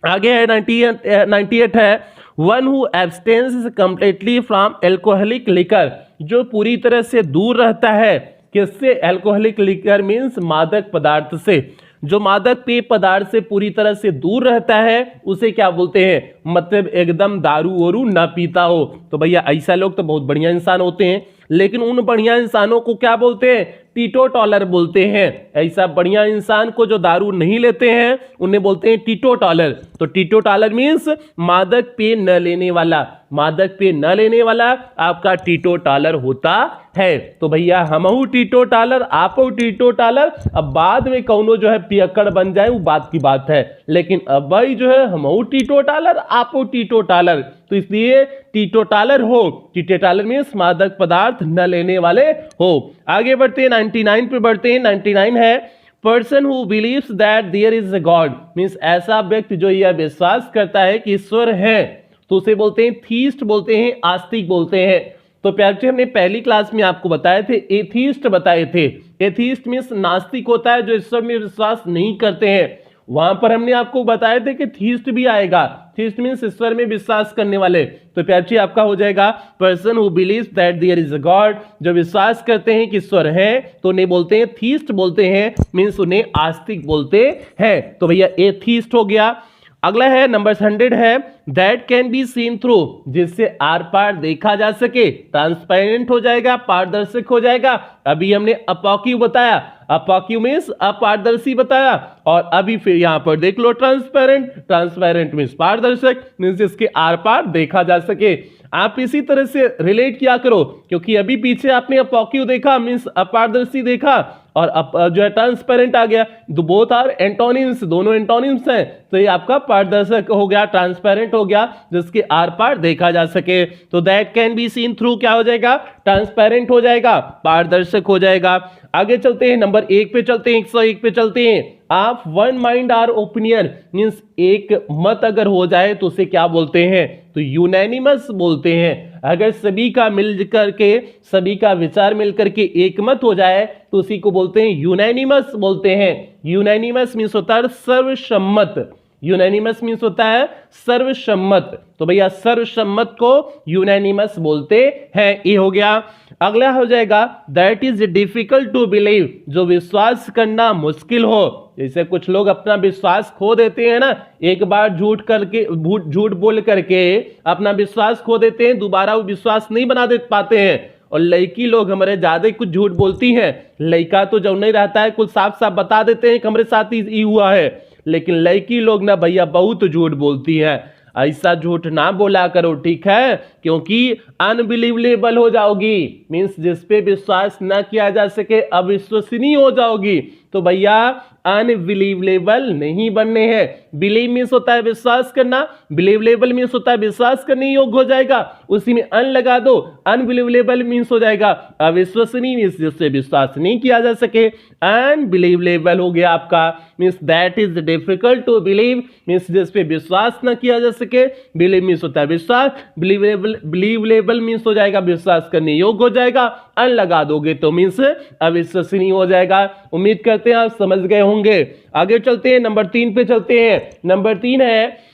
आगे है 98 है one who abstains completely from alcoholic liquor, जो पूरी तरह से दूर रहता है किससे? एल्कोहलिक लिकर मीन्स मादक पदार्थ से। जो मादक पेय पदार्थ से पूरी तरह से दूर रहता है उसे क्या बोलते हैं? मतलब एकदम दारू वारू ना पीता हो। तो भैया ऐसा लोग तो बहुत बढ़िया इंसान होते हैं, लेकिन उन बढ़िया इंसानों को क्या बोलते हैं? टीटोटॉलर बोलते हैं। ऐसा बढ़िया इंसान को जो दारू नहीं लेते हैं उन्हें बोलते हैं टीटोटॉलर। तो टीटोटॉलर मीन्स मादक पेय न लेने वाला, मादक पेय न लेने वाला आपका टीटोटॉलर होता है। तो भैया हमहू टीटोटॉलर, आपो टीटोटॉलर। अब बाद में कौनो जो है पियक्कड़ बन जाए वो बात की बात है, लेकिन अब भाई जो है हमहू टीटोटॉलर, आपो टीटोटॉलर। तो इसलिए टीटोटॉलर हो, टीटोटॉलर मीन्स मादक पदार्थ न लेने वाले हो। आगे बढ़ते हैं 99 पे बढ़ते हैं। 99 है person who believes that there is a god means ऐसा व्यक्ति जो यह विश्वास करता है कि ईश्वर है, तो उसे बोलते हैं थीस्ट, बोलते हैं आस्तिक बोलते हैं। तो प्यारे हमने पहली क्लास में आपको बताए थे एथीस्ट बताए थे। एथीस्ट मीन्स नास्तिक होता है जो ईश्वर में विश्वास नहीं करते हैं। वहां पर हमने आपको बताया था कि थीस्ट भी आएगा। थीस्ट मीन्स ईश्वर में विश्वास करने वाले। तो प्यारची आपका हो जाएगा person who believes that there is a god, जो विश्वास करते हैं कि ईश्वर है तो उन्हें बोलते हैं थीस्ट बोलते हैं, मीन्स उन्हें आस्तिक बोलते हैं। तो भैया ए थीस्ट हो गया। अगला है नंबर 100 है that can be seen through, जिससे आर पार देखा जा सके, ट्रांसपेरेंट हो जाएगा, पारदर्शक हो जाएगा। अभी हमने अपॉक्यू बताया, अपॉक्यू मीन्स अपारदर्शी बताया, और अभी फिर यहां पर देख लो ट्रांसपेरेंट, ट्रांसपेरेंट मीन्स पारदर्शक, मीन्स जिसके आर पार देखा जा सके। आप इसी तरह से रिलेट किया करो, क्योंकि अभी पीछे आपने अपॉक्यू देखा मीन्स अपारदर्शी देखा, और जो है ट्रांसपेरेंट आ गया। बोथ आर एंटोनिम्स, दोनों एंटोनिम्स हैं, तो ये आपका पारदर्शक हो गया, ट्रांसपेरेंट हो गया, जिसके आर पार देखा जा सके। तो that can be seen through क्या हो जाएगा, ट्रांसपेरेंट हो जाएगा, पारदर्शक हो जाएगा। आगे चलते हैं, नंबर 1 पे चलते हैं, 101 पे चलते हैं। आप one mind our opinion means एक मत अगर हो जाए तो उसे क्या बोलते हैं, तो यूनैनिमस बोलते हैं। अगर सभी का मिल करके, सभी का विचार मिल करके एक मत हो जाए तो उसी को बोलते हैं यूनैनिमस बोलते हैं। यूनैनिमस मीन्स होता है सर्वसम्मत, यूनैनिमस मीन्स होता है सर्वसम्मत। तो भैया सर्वसम्मत को यूनैनिमस बोलते हैं। ये हो गया। अगला हो जाएगा that is difficult to believe, जो विश्वास करना मुश्किल हो। जैसे कुछ लोग अपना विश्वास खो देते हैं ना, एक बार झूठ बोल करके अपना विश्वास खो देते हैं, दोबारा वो विश्वास नहीं बना दे पाते हैं। और लड़की लोग हमारे ज्यादा कुछ झूठ बोलती हैं, लड़का तो जब नहीं रहता है कुछ साफ साफ बता देते हैं कि हमारे साथ ही हुआ है, लेकिन लड़की लोग ना भैया बहुत झूठ बोलती हैं। ऐसा झूठ ना बोला करो, ठीक है, क्योंकि अनबिलीवेबल हो जाओगी, मीन्स जिस पे विश्वास ना किया जा सके अविश्वसनीय हो जाओगी। तो भैया अनबिलीवेबल नहीं बनने हैं। बिलीव मीन्स होता है विश्वास करना, बिलीवेबल मीन्स होता है विश्वास करने योग्य हो जाएगा, उसी में अन लगा दो। अनबिलीवेबल मीन्स हो जाएगा अविश्वसनीय, मीन्स जिससे विश्वास नहीं किया जा सके। अनबिलीवेबल हो गया आपका, means that is difficult to believe, means जिस पे विश्वास ना किया जा सके। बिलीव मीन्स होता है विश्वास, बिलीवेबल मीन्स हो जाएगा विश्वास करने योग्य हो जाएगा, अन लगा दोगे तो मीन्स अविश्वसनीय हो जाएगा। उम्मीद करते हैं आप समझ गए होंगे। आगे चलते हैं, नंबर 3 पे चलते हैं। नंबर 3 है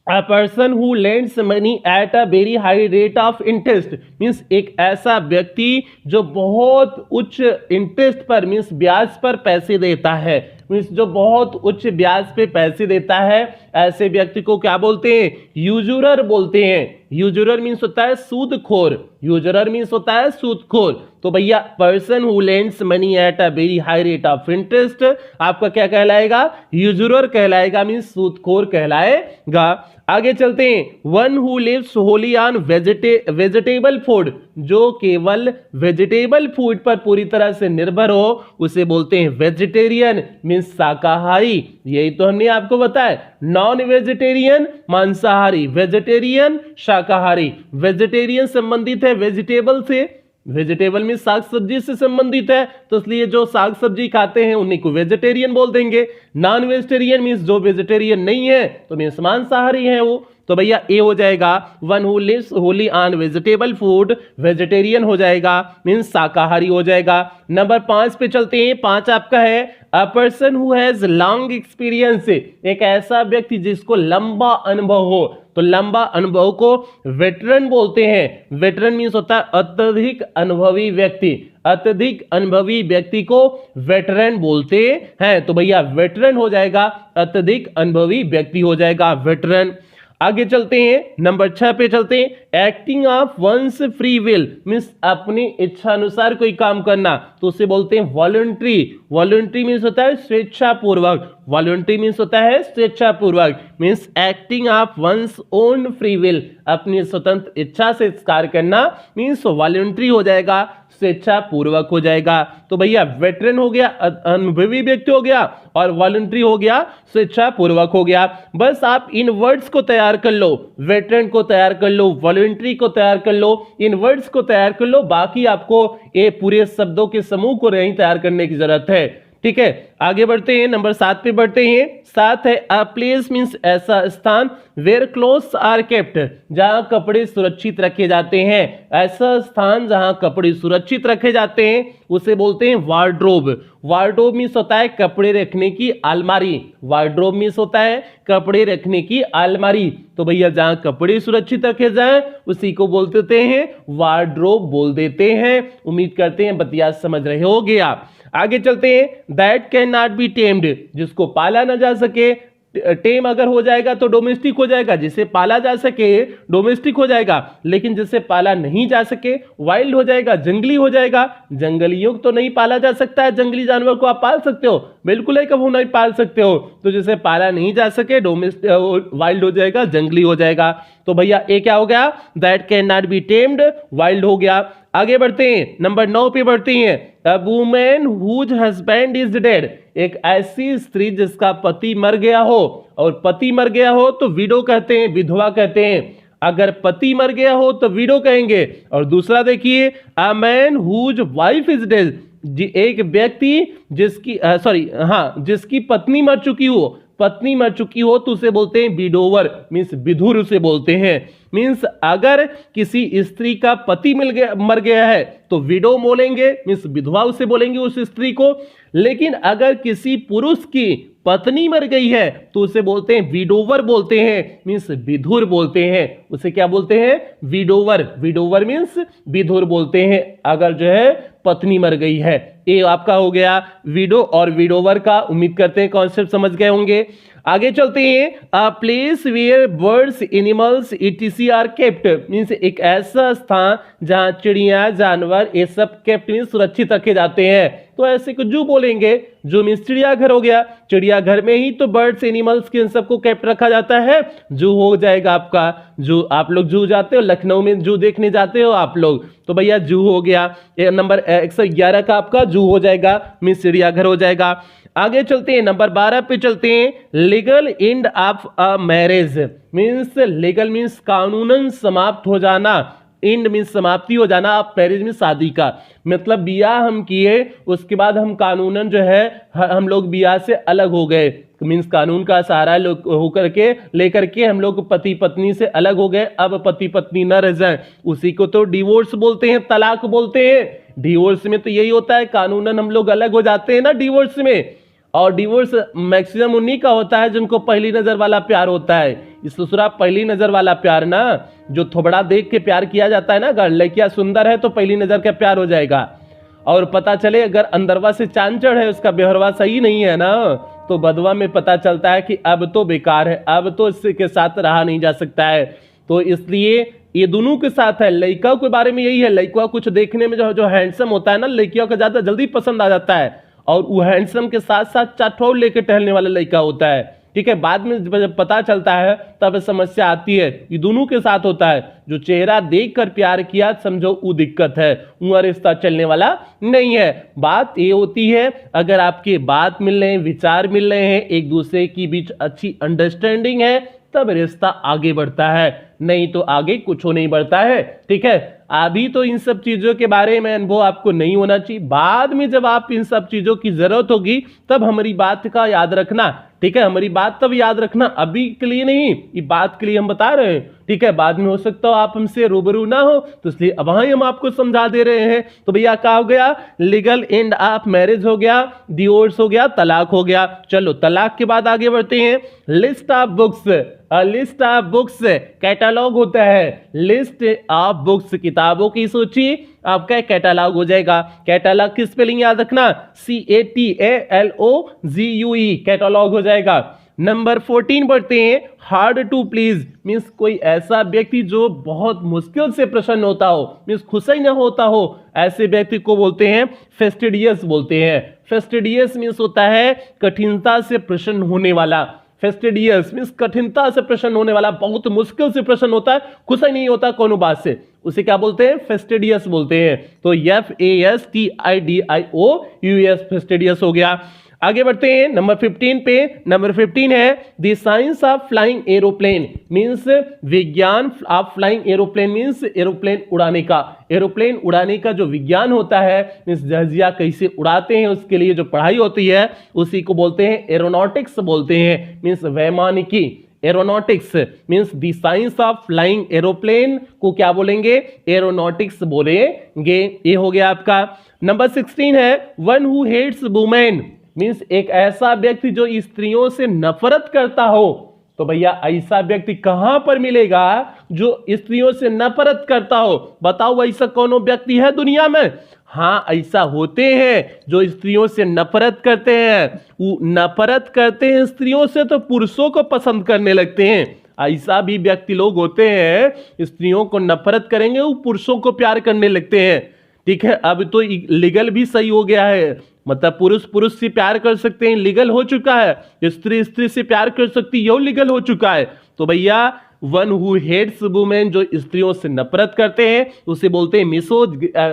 A person who lends money at a very high rate of interest means एक ऐसा व्यक्ति जो बहुत उच्च इंटरेस्ट पर मीन्स ब्याज पर पैसे देता है, मीन्स जो बहुत उच्च ब्याज पे पैसे देता है, ऐसे व्यक्ति को क्या बोलते हैं, यूजुरर बोलते हैं। यूजुरर मीन्स होता है सूदखोर, यूजुरर मीन्स होता है सूदखोर। तो भैया person who lends money at a very high rate of interest आपका क्या कहलाएगा, यूजुरर कहलाएगा, मीन्स सूदखोर कहलाएगा। आगे चलते हैं, one who lives wholly on vegetable food, जो केवल वेजिटेबल फूड पर पूरी तरह से निर्भर हो उसे बोलते हैं वेजिटेरियन, मीन्स शाकाहारी। यही तो हमने आपको बताया, नॉन वेजिटेरियन मांसाहारी, वेजिटेरियन शाकाहारी। वेजिटेरियन संबंधित है वेजिटेबल से, वेजिटेबल में साग सब्जी से संबंधित है, तो इसलिए जो साग सब्जी खाते हैं उन्हीं को वेजिटेरियन बोल देंगे। नॉन वेजिटेरियन मीन्स जो वेजिटेरियन नहीं है तो मीन्स मांसाहारी है वो। तो भैया ए हो जाएगा, one who lives wholly on vegetable food, vegetarian हो जाएगा, मीन्स शाकाहारी हो जाएगा। नंबर 5 पे चलते हैं। 5 आपका है a person who has long experience, एक ऐसा व्यक्ति जिसको लंबा अनुभव हो, तो लंबा अनुभव को वेटरन बोलते हैं। वेटरन मीन्स होता है अत्यधिक अनुभवी व्यक्ति, अत्यधिक अनुभवी व्यक्ति को वेटरन बोलते हैं। तो भैया वेटरन हो जाएगा, अत्यधिक अनुभवी व्यक्ति हो जाएगा वेटरन। आगे चलते हैं, नंबर 6 पे चलते हैं। Acting of one's free will means अपनी इच्छा अनुसार कोई काम करना, तो उसे बोलते हैं वॉलंटरी। वॉलंटरी मीन्स होता है स्वेच्छापूर्वक, वॉलंटरी मीन्स होता है स्वेच्छापूर्वक, means acting of one's own free will, अपनी स्वतंत्र इच्छा से कार्य करना, मीन्स वॉलंटरी हो जाएगा, स्वेच्छापूर्वक हो जाएगा। तो भैया वेटरन हो गया, अनुभवी व्यक्ति हो गया, और वॉलंटरी हो गया, स्वेच्छापूर्वक हो गया। बस आप इन वर्ड्स को तैयार कर लो, वेटरन को तैयार कर लो, वॉलंटरी को तैयार कर लो, इन वर्ड्स को तैयार कर लो, बाकी आपको ये पूरे शब्दों के समूह को नहीं तैयार करने की जरूरत है। ठीक है, आगे बढ़ते हैं, नंबर 7 पे बढ़ते हैं। 7 है अ प्लेस मीन्स ऐसा स्थान वेयर क्लोथ्स आर केप्ट, जहां कपड़े सुरक्षित रखे जाते हैं। ऐसा स्थान जहां कपड़े सुरक्षित रखे जाते हैं उसे बोलते हैं वार्डरोब। वार्डरोब मीन्स होता है कपड़े रखने की अलमारी। वार्डरोब मीन्स होता है कपड़े रखने की अलमारी। तो भैया जहां कपड़े सुरक्षित रखे जाएं उसी को बोल देते हैं वार्डरोब बोल देते हैं। उम्मीद करते हैं बतिया समझ रहे होगे आप। आगे चलते हैं। That can not B tamed, जिसको पाला ना जा सके। टेम अगर हो जाएगा तो डोमेस्टिक हो जाएगा, जिसे पाला जा सके डोमेस्टिक हो जाएगा, लेकिन जिसे पाला नहीं जा सके वाइल्ड हो जाएगा, जंगली हो जाएगा। जंगलियों को तो नहीं पाला जा सकता है, जंगली जानवर को आप पाल सकते हो, बिल्कुल ही कभी नहीं पाल सकते हो। तो जिसे पाला नहीं जा सके डोमेस्टिक वाइल्ड हो जाएगा, जंगली हो जाएगा। तो भैया ये क्या हो गया, that can not B tamed, wild हो गया। आगे बढ़ते हैं, नंबर 9 पे बढ़ते हैं। A women whose husband is dead, एक ऐसी स्त्री जिसका पति मर गया हो, और पति मर गया हो तो विडो कहते हैं, विधवा कहते हैं। अगर पति मर गया हो तो विडो कहेंगे। और दूसरा देखिए, a man whose wife is dead, एक व्यक्ति जिसकी जिसकी पत्नी मर चुकी हो, पत्नी मर चुकी हो तो उसे बोलते हैं विडोवर, मीन्स विधुर उसे बोलते हैं। मीन्स अगर किसी स्त्री का पति मर गया है तो विडो बोलेंगे, मीन्स विधवा उसे बोलेंगे उस स्त्री को। लेकिन अगर किसी पुरुष की पत्नी मर गई है तो उसे बोलते हैं विडोवर बोलते हैं, मीन्स विधुर बोलते हैं। उसे क्या बोलते हैं, विडोवर। विडोवर मीन्स विधुर बोलते हैं अगर जो है पत्नी मर गई है। ये आपका हो गया विडो और विडोवर का। उम्मीद करते हैं कॉन्सेप्ट समझ गए होंगे। आगे चलते हैं। A place where birds animals etc are kept, means एक ऐसा स्थान जहां चिड़िया जानवर ये सब केप्ट मीन्स सुरक्षित रखे जाते हैं। तो ऐसे को जू बोलेंगे, जू मीन्स चिड़ियाघर हो गया। चिड़ियाघर में ही तो बर्ड्स एनिमल्स के इन सबको केप्ट रखा जाता है। जू हो जाएगा आपका जू। आप लोग जू जाते हो, लखनऊ में जू देखने जाते हो आप लोग, तो भैया जू हो गया। नंबर 111 का आपका जू हो जाएगा, मीन्स चिड़ियाघर हो जाएगा। आगे चलते हैं, नंबर 12 पे चलते हैं। Legal end of a marriage, means legal means कानूनन समाप्त हो जाना, एंड मीन्स समाप्ति हो जाना, आप मैरिज में शादी का मतलब बियाह हम किए उसके बाद हम कानूनन जो है हम लोग बियाह से अलग हो गए, मीन्स कानून का सहारा होकर के लेकर के हम लोग पति पत्नी से अलग हो गए, अब पति पत्नी न रह जाए, उसी को तो डिवोर्स बोलते हैं, तलाक बोलते हैं। डिवोर्स में तो यही होता है, कानूनन हम लोग अलग हो जाते हैं ना डिवोर्स में। और डिवोर्स मैक्सिमम उन्हीं का होता है जिनको पहली नजर वाला प्यार होता है। इस दूसरा पहली नजर वाला प्यार ना, जो थोबड़ा देख के प्यार किया जाता है ना, अगर लड़कियां सुंदर है तो पहली नजर का प्यार हो जाएगा, और पता चले अगर अंदरवा से चांचड़ है, उसका व्यवहार सही नहीं है ना, तो बदवा में पता चलता है कि अब तो बेकार है, अब तो इसके साथ रहा नहीं जा सकता है। तो इसलिए ये दोनों के साथ है। लड़का के बारे में यही है, लड़का कुछ देखने में जो हैंडसम होता है ना, लड़कियों को ज्यादा जल्दी पसंद आ जाता है, और वो हैंडसम के साथ साथ चाटौल लेके टहलने वाला लड़का होता है। ठीक है, बाद में जब पता चलता है तब समस्या आती है। ये दोनों के साथ होता है, जो चेहरा देखकर प्यार किया समझो वो दिक्कत है, वो रिश्ता चलने वाला नहीं है। बात ये होती है अगर आपके बात मिल रहे हैं, विचार मिल रहे हैं, एक दूसरे के बीच अच्छी अंडरस्टैंडिंग है, तब रिश्ता आगे बढ़ता है, नहीं तो आगे कुछ नहीं बढ़ता है। ठीक है, अभी तो इन सब चीजों के बारे में अनुभव आपको नहीं होना चाहिए, बाद में जब आप इन सब चीजों की जरूरत होगी तब हमारी बात का याद रखना। ठीक है, हमारी बात तब याद रखना, अभी के लिए नहीं, ये बात के लिए हम बता रहे हैं। ठीक है, बाद में हो सकता हो आप हमसे रूबरू ना हो, तो इसलिए अब हम आपको समझा दे रहे हैं। तो भैया क्या हो गया, लीगल एंड ऑफ मैरिज हो गया, डिवोर्स हो गया, तलाक हो गया। चलो तलाक के बाद आगे बढ़ते हैं। List of books, list of books catalogue होता है, लिस्ट ऑफ बुक्स किताबों की सूची आपका कैटलॉग हो जाएगा। कैटलॉग की स्पेलिंग याद रखना, CATALOGUE, कैटलॉग हो जाएगा। नंबर 14 बढ़ते हैं। हार्ड टू प्लीज मीन्स कोई ऐसा व्यक्ति जो बहुत मुश्किल से प्रसन्न होता हो, मीन्स खुश ही ना होता हो, ऐसे व्यक्ति को बोलते हैं फेस्टिडियस बोलते हैं। फेस्टिडियस मीन्स होता है कठिनता से प्रसन्न होने वाला। फेस्टिडियस मीन्स कठिनता से प्रसन्न होने वाला, बहुत मुश्किल से प्रसन्न होता है, खुश ही नहीं होता कोनो बात से, उसे क्या बोलते हैं, फेस्टिडियस बोलते हैं। तो FASTIDIOUS फेस्टिडियस हो गया। आगे बढ़ते हैं नंबर 15 पे। नंबर 15 है the science of flying aeroplane, means विज्ञान of flying aeroplane, means aeroplane उड़ाने का। एरोप्लेन उड़ाने का जो विज्ञान होता है, मींस जहाजिया कैसे उड़ाते हैं, उसके लिए जो पढ़ाई होती है उसी को बोलते हैं एरोनॉटिक्स बोलते हैं, मींस वैमानिकी। Aeronautics means the science of flying aeroplane को क्या बोलेंगे, एरोनॉटिक्स बोलेंगे। ये हो गया आपका। नंबर 16 है one who hates women, means एक ऐसा व्यक्ति जो स्त्रियों से नफरत करता हो। तो भैया ऐसा व्यक्ति कहां पर मिलेगा जो स्त्रियों से नफरत करता हो? बताओ ऐसा कौन व्यक्ति है दुनिया में? हाँ, ऐसा होते हैं जो स्त्रियों से नफरत करते हैं। वो नफरत करते हैं स्त्रियों से तो पुरुषों को पसंद करने लगते हैं। ऐसा भी व्यक्ति लोग होते हैं, स्त्रियों को नफरत करेंगे, वो पुरुषों को प्यार करने लगते हैं। ठीक है, अब तो लीगल भी सही हो गया है, मतलब पुरुष पुरुष से प्यार कर सकते हैं, लीगल हो चुका है। स्त्री स्त्री से प्यार कर सकती है, यह लीगल हो चुका है। तो भैया वन हु हेट्स वुमेन, जो स्त्रियों से नफरत करते हैं उसे बोलते हैं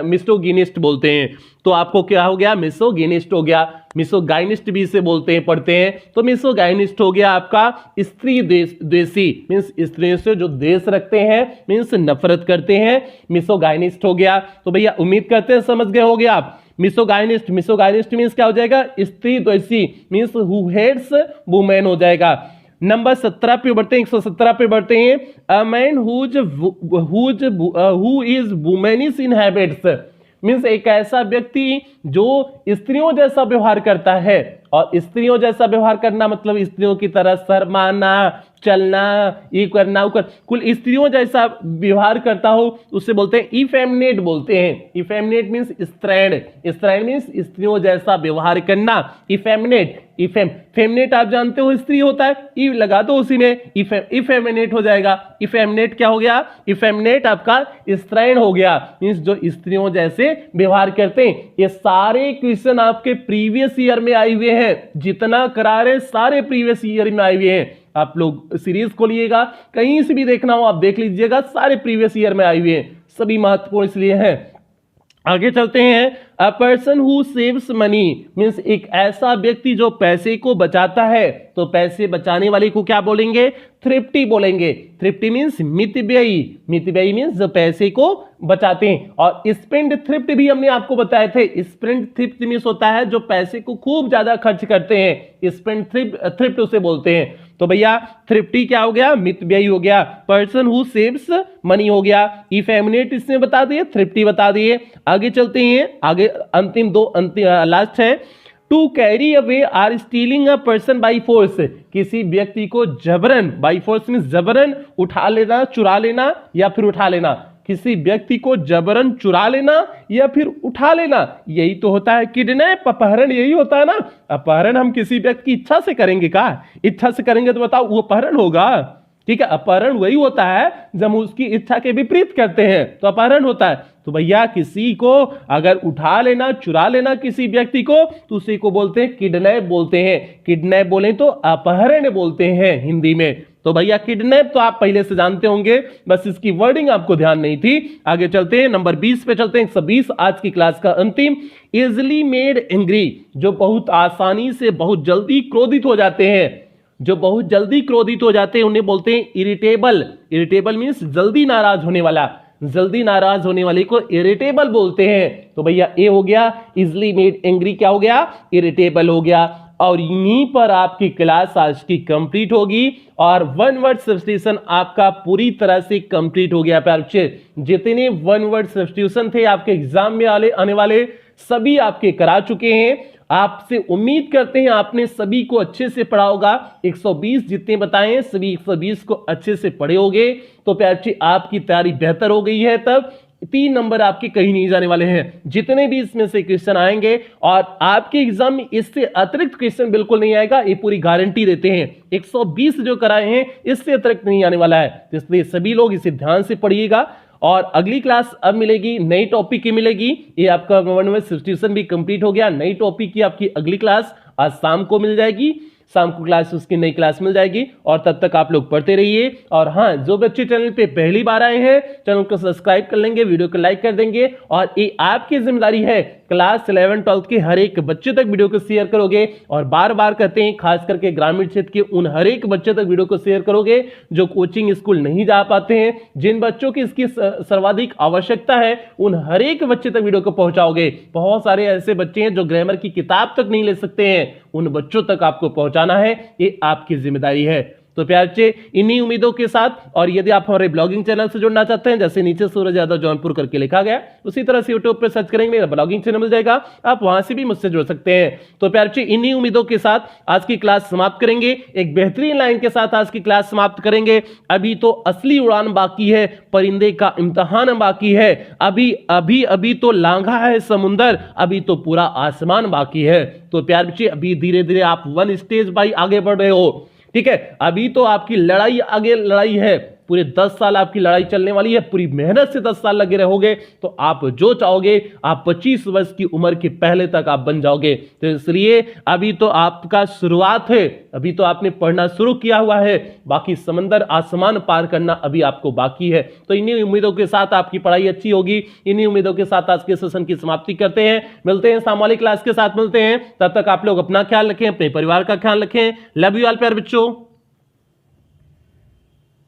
मिसोगिनिस्ट बोलते हैं। तो आपको क्या हो गया, मिसोगिनिस्ट हो गया। मिसोगाइनिस्ट भी इसे बोलते हैं, पढ़ते हैं। तो मिसोगाइनिस्ट हो गया आपका स्त्री द्वेषी, मींस स्त्रियों से जो द्वेष रखते हैं, मींस नफरत करते हैं, मिसोगाइनिस्ट हो गया। तो भैया उम्मीद करते हैं समझ गए होगे आप। मिसोगाइनिस्ट, मिसोगाइनिस्ट मींस क्या हो जाएगा, स्त्री द्वेषी, मींस हु हेट्स वुमेन हो जाएगा। नंबर 17 पे बढ़ते हैं, 117 पे बढ़ते हैं। A man who is womanish in habits, means एक ऐसा व्यक्ति जो स्त्रियों जैसा व्यवहार करता है। और स्त्रियों जैसा व्यवहार करना मतलब स्त्रियों की तरह शर्माना, चलना, ये करना, वो कर, कुल स्त्रियों जैसा व्यवहार करता हो उससे बोलते हैं इफेमिनेट बोलते हैं। इफेमिनेट मीन्स स्त्रैण, स्त्रैण मीन्स स्त्रियों जैसा व्यवहार करना। इफेमिनेट, फेमिनेट आप जानते हो स्त्री होता है, ई लगा दो उसी में, इफेमिनेट हो जाएगा। इफेमिनेट क्या हो गया, इफेमिनेट आपका स्त्रैण हो गया, मीन्स जो स्त्रियों जैसे व्यवहार करते हैं। ये सारे क्वेश्चन आपके प्रीवियस ईयर में आए हुए हैं, जितना करा रहे सारे प्रीवियस ईयर में आए हुए हैं। आप लोग सीरीज खोलिएगा, कहीं से भी देखना हो आप देख लीजिएगा, सारे प्रीवियस ईयर में आए हुए हैं, सभी महत्वपूर्ण इसलिए हैं। आगे चलते हैं। अ person who saves money, means एक ऐसा व्यक्ति जो पैसे को बचाता है। तो पैसे बचाने वाले को क्या बोलेंगे, थ्रिफ्टी बोलेंगे। थ्रिफ्टी मीन्स मितव्ययी, मितव्ययी मीन्स जो पैसे को बचाते हैं। और स्पेंड थ्रिफ्ट भी हमने आपको बताए थे। स्पेंड थ्रिफ्ट मीन्स होता है जो पैसे को खूब ज्यादा खर्च करते हैं, स्पेंड थ्रिफ्ट उसे बोलते हैं। तो भैया थ्रिफ्टी क्या हो गया, मितव्ययी हो गया। पर्सन हु सेव्स मनी हो गया। इफेमिनेट इसने बता दिए, थ्रिफ्टी बता दिए। आगे चलते हैं, आगे अंतिम लास्ट है। To carry away or stealing a person by force, किसी व्यक्ति को जबरन, बाई फोर्स मीन्स जबरन उठा लेना, चुरा लेना या फिर उठा लेना। किसी व्यक्ति को जबरन चुरा लेना या फिर उठा लेना, यही तो होता है किडनैप, अपहरण, यही होता है ना। अपहरण हम किसी व्यक्ति की इच्छा से करेंगे का, इच्छा से करेंगे तो बताओ वो अपहरण होगा। ठीक है, अपहरण वही होता है जब हम उसकी इच्छा के विपरीत करते हैं तो अपहरण होता है। तो भैया किसी को अगर उठा लेना, चुरा लेना किसी व्यक्ति को, तो उसी को बोलते हैं किडनैप बोलते हैं। किडनैप बोले तो अपहरण बोलते हैं हिंदी में। तो भैया किडनैप तो आप पहले से जानते होंगे, बस इसकी वर्डिंग आपको ध्यान नहीं थी। आगे चलते हैं, नंबर 20 पे चलते हैं, 120 आज की क्लास का अंतिम। इजिली मेड एंग्री, जो बहुत आसानी से बहुत जल्दी क्रोधित हो जाते हैं, जो बहुत जल्दी क्रोधित हो जाते हैं उन्हें बोलते हैं इरिटेबल। इरिटेबल मीन्स जल्दी नाराज होने वाला, जल्दी नाराज होने वाले को इरिटेबल बोलते हैं। तो भैया ए हो गया, इजिली मेड एंग्री क्या हो गया, इरिटेबल हो गया। और यहीं पर आपकी क्लास आज की कंप्लीट होगी और वन वर्ड सब्स्टिट्यूशन आपका पूरी तरह से कंप्लीट हो गया। प्यारे बच्चे जितने वन वर्ड सब्स्टिट्यूशन थे आपके एग्जाम में आने वाले सभी आपके करा चुके हैं। आपसे उम्मीद करते हैं आपने सभी को अच्छे से पढ़ा होगा। 120 जितने बताए हैं सभी 120 को अच्छे से पढ़े होंगे। तो प्यारे बच्चे आपकी तैयारी बेहतर हो गई है, तब 3 नंबर आपके कहीं नहीं जाने वाले हैं। जितने भी इसमें से क्वेश्चन आएंगे और आपके एग्जाम में इससे अतिरिक्त क्वेश्चन बिल्कुल नहीं आएगा, ये पूरी गारंटी देते हैं। 120 जो कराए हैं इससे अतिरिक्त नहीं आने वाला है, इसलिए सभी लोग इसे ध्यान से पढ़िएगा। और अगली क्लास अब मिलेगी, नई टॉपिक की मिलेगी। ये आपका वन वर्ड सब्स्टिट्यूशन भी कंप्लीट हो गया। नई टॉपिक की आपकी अगली क्लास आज शाम को मिल जाएगी, शाम को क्लास उसकी नई क्लास मिल जाएगी। और तब तक आप लोग पढ़ते रहिए। और हाँ, जो बच्चे चैनल पे पहली बार आए हैं चैनल को सब्सक्राइब कर लेंगे, वीडियो को लाइक कर देंगे। और ये आपकी जिम्मेदारी है क्लास 11 12 के हर एक बच्चे तक वीडियो को शेयर करोगे, और बार बार कहते हैं खास करके ग्रामीण क्षेत्र के उन हर एक बच्चे तक वीडियो को शेयर करोगे जो कोचिंग स्कूल नहीं जा पाते हैं, जिन बच्चों की इसकी सर्वाधिक आवश्यकता है, उन हर एक बच्चे तक वीडियो को पहुंचाओगे। बहुत सारे ऐसे बच्चे हैं जो ग्रामर की किताब तक नहीं ले सकते हैं, उन बच्चों तक आपको पहुंचाना है, ये आपकी जिम्मेदारी है। तो प्यार से इन्हीं उम्मीदों के साथ, और यदि आप हमारे ब्लॉगिंग चैनल से जुड़ना चाहते हैं, जैसे नीचे सूरज यादव जौनपुर करके लिखा गया, उसी तरह से यूट्यूब पे सर्च करेंगे मेरा ब्लॉगिंग चैनल मिल जाएगा, आप वहां से भी मुझसे जुड़ सकते हैं। तो प्यार से इन्हीं उम्मीदों के साथ आज की क्लास समाप्त करेंगे, एक बेहतरीन लाइन के साथ आज की क्लास समाप्त करेंगे। अभी तो असली उड़ान बाकी है, परिंदे का इम्तिहान बाकी है, अभी अभी अभी तो लांघा है समुंदर, अभी तो पूरा आसमान बाकी है। तो प्यार बच्चे अभी धीरे धीरे आप 1 स्टेज बाई आगे बढ़ रहे हो, ठीक है। अभी तो आपकी लड़ाई आगे लड़ाई है, पूरे 10 साल आपकी लड़ाई चलने वाली है, पूरी मेहनत से 10 साल लगे रहोगे तो आप जो चाहोगे आप 25 वर्ष की उम्र के पहले तक आप बन जाओगे। तो इसलिए अभी तो आपका शुरुआत है, अभी तो आपने पढ़ना शुरू किया हुआ है, बाकी समंदर आसमान पार करना अभी आपको बाकी है। तो इन्हीं उम्मीदों के साथ आपकी पढ़ाई अच्छी होगी, इन्हीं उम्मीदों के साथ आज के सेशन की समाप्ति करते हैं। मिलते हैं शाम वाली क्लास के साथ, मिलते हैं, तब तक आप लोग अपना ख्याल रखें, अपने परिवार का ख्याल रखें। लव यू ऑल प्यारे बच्चों।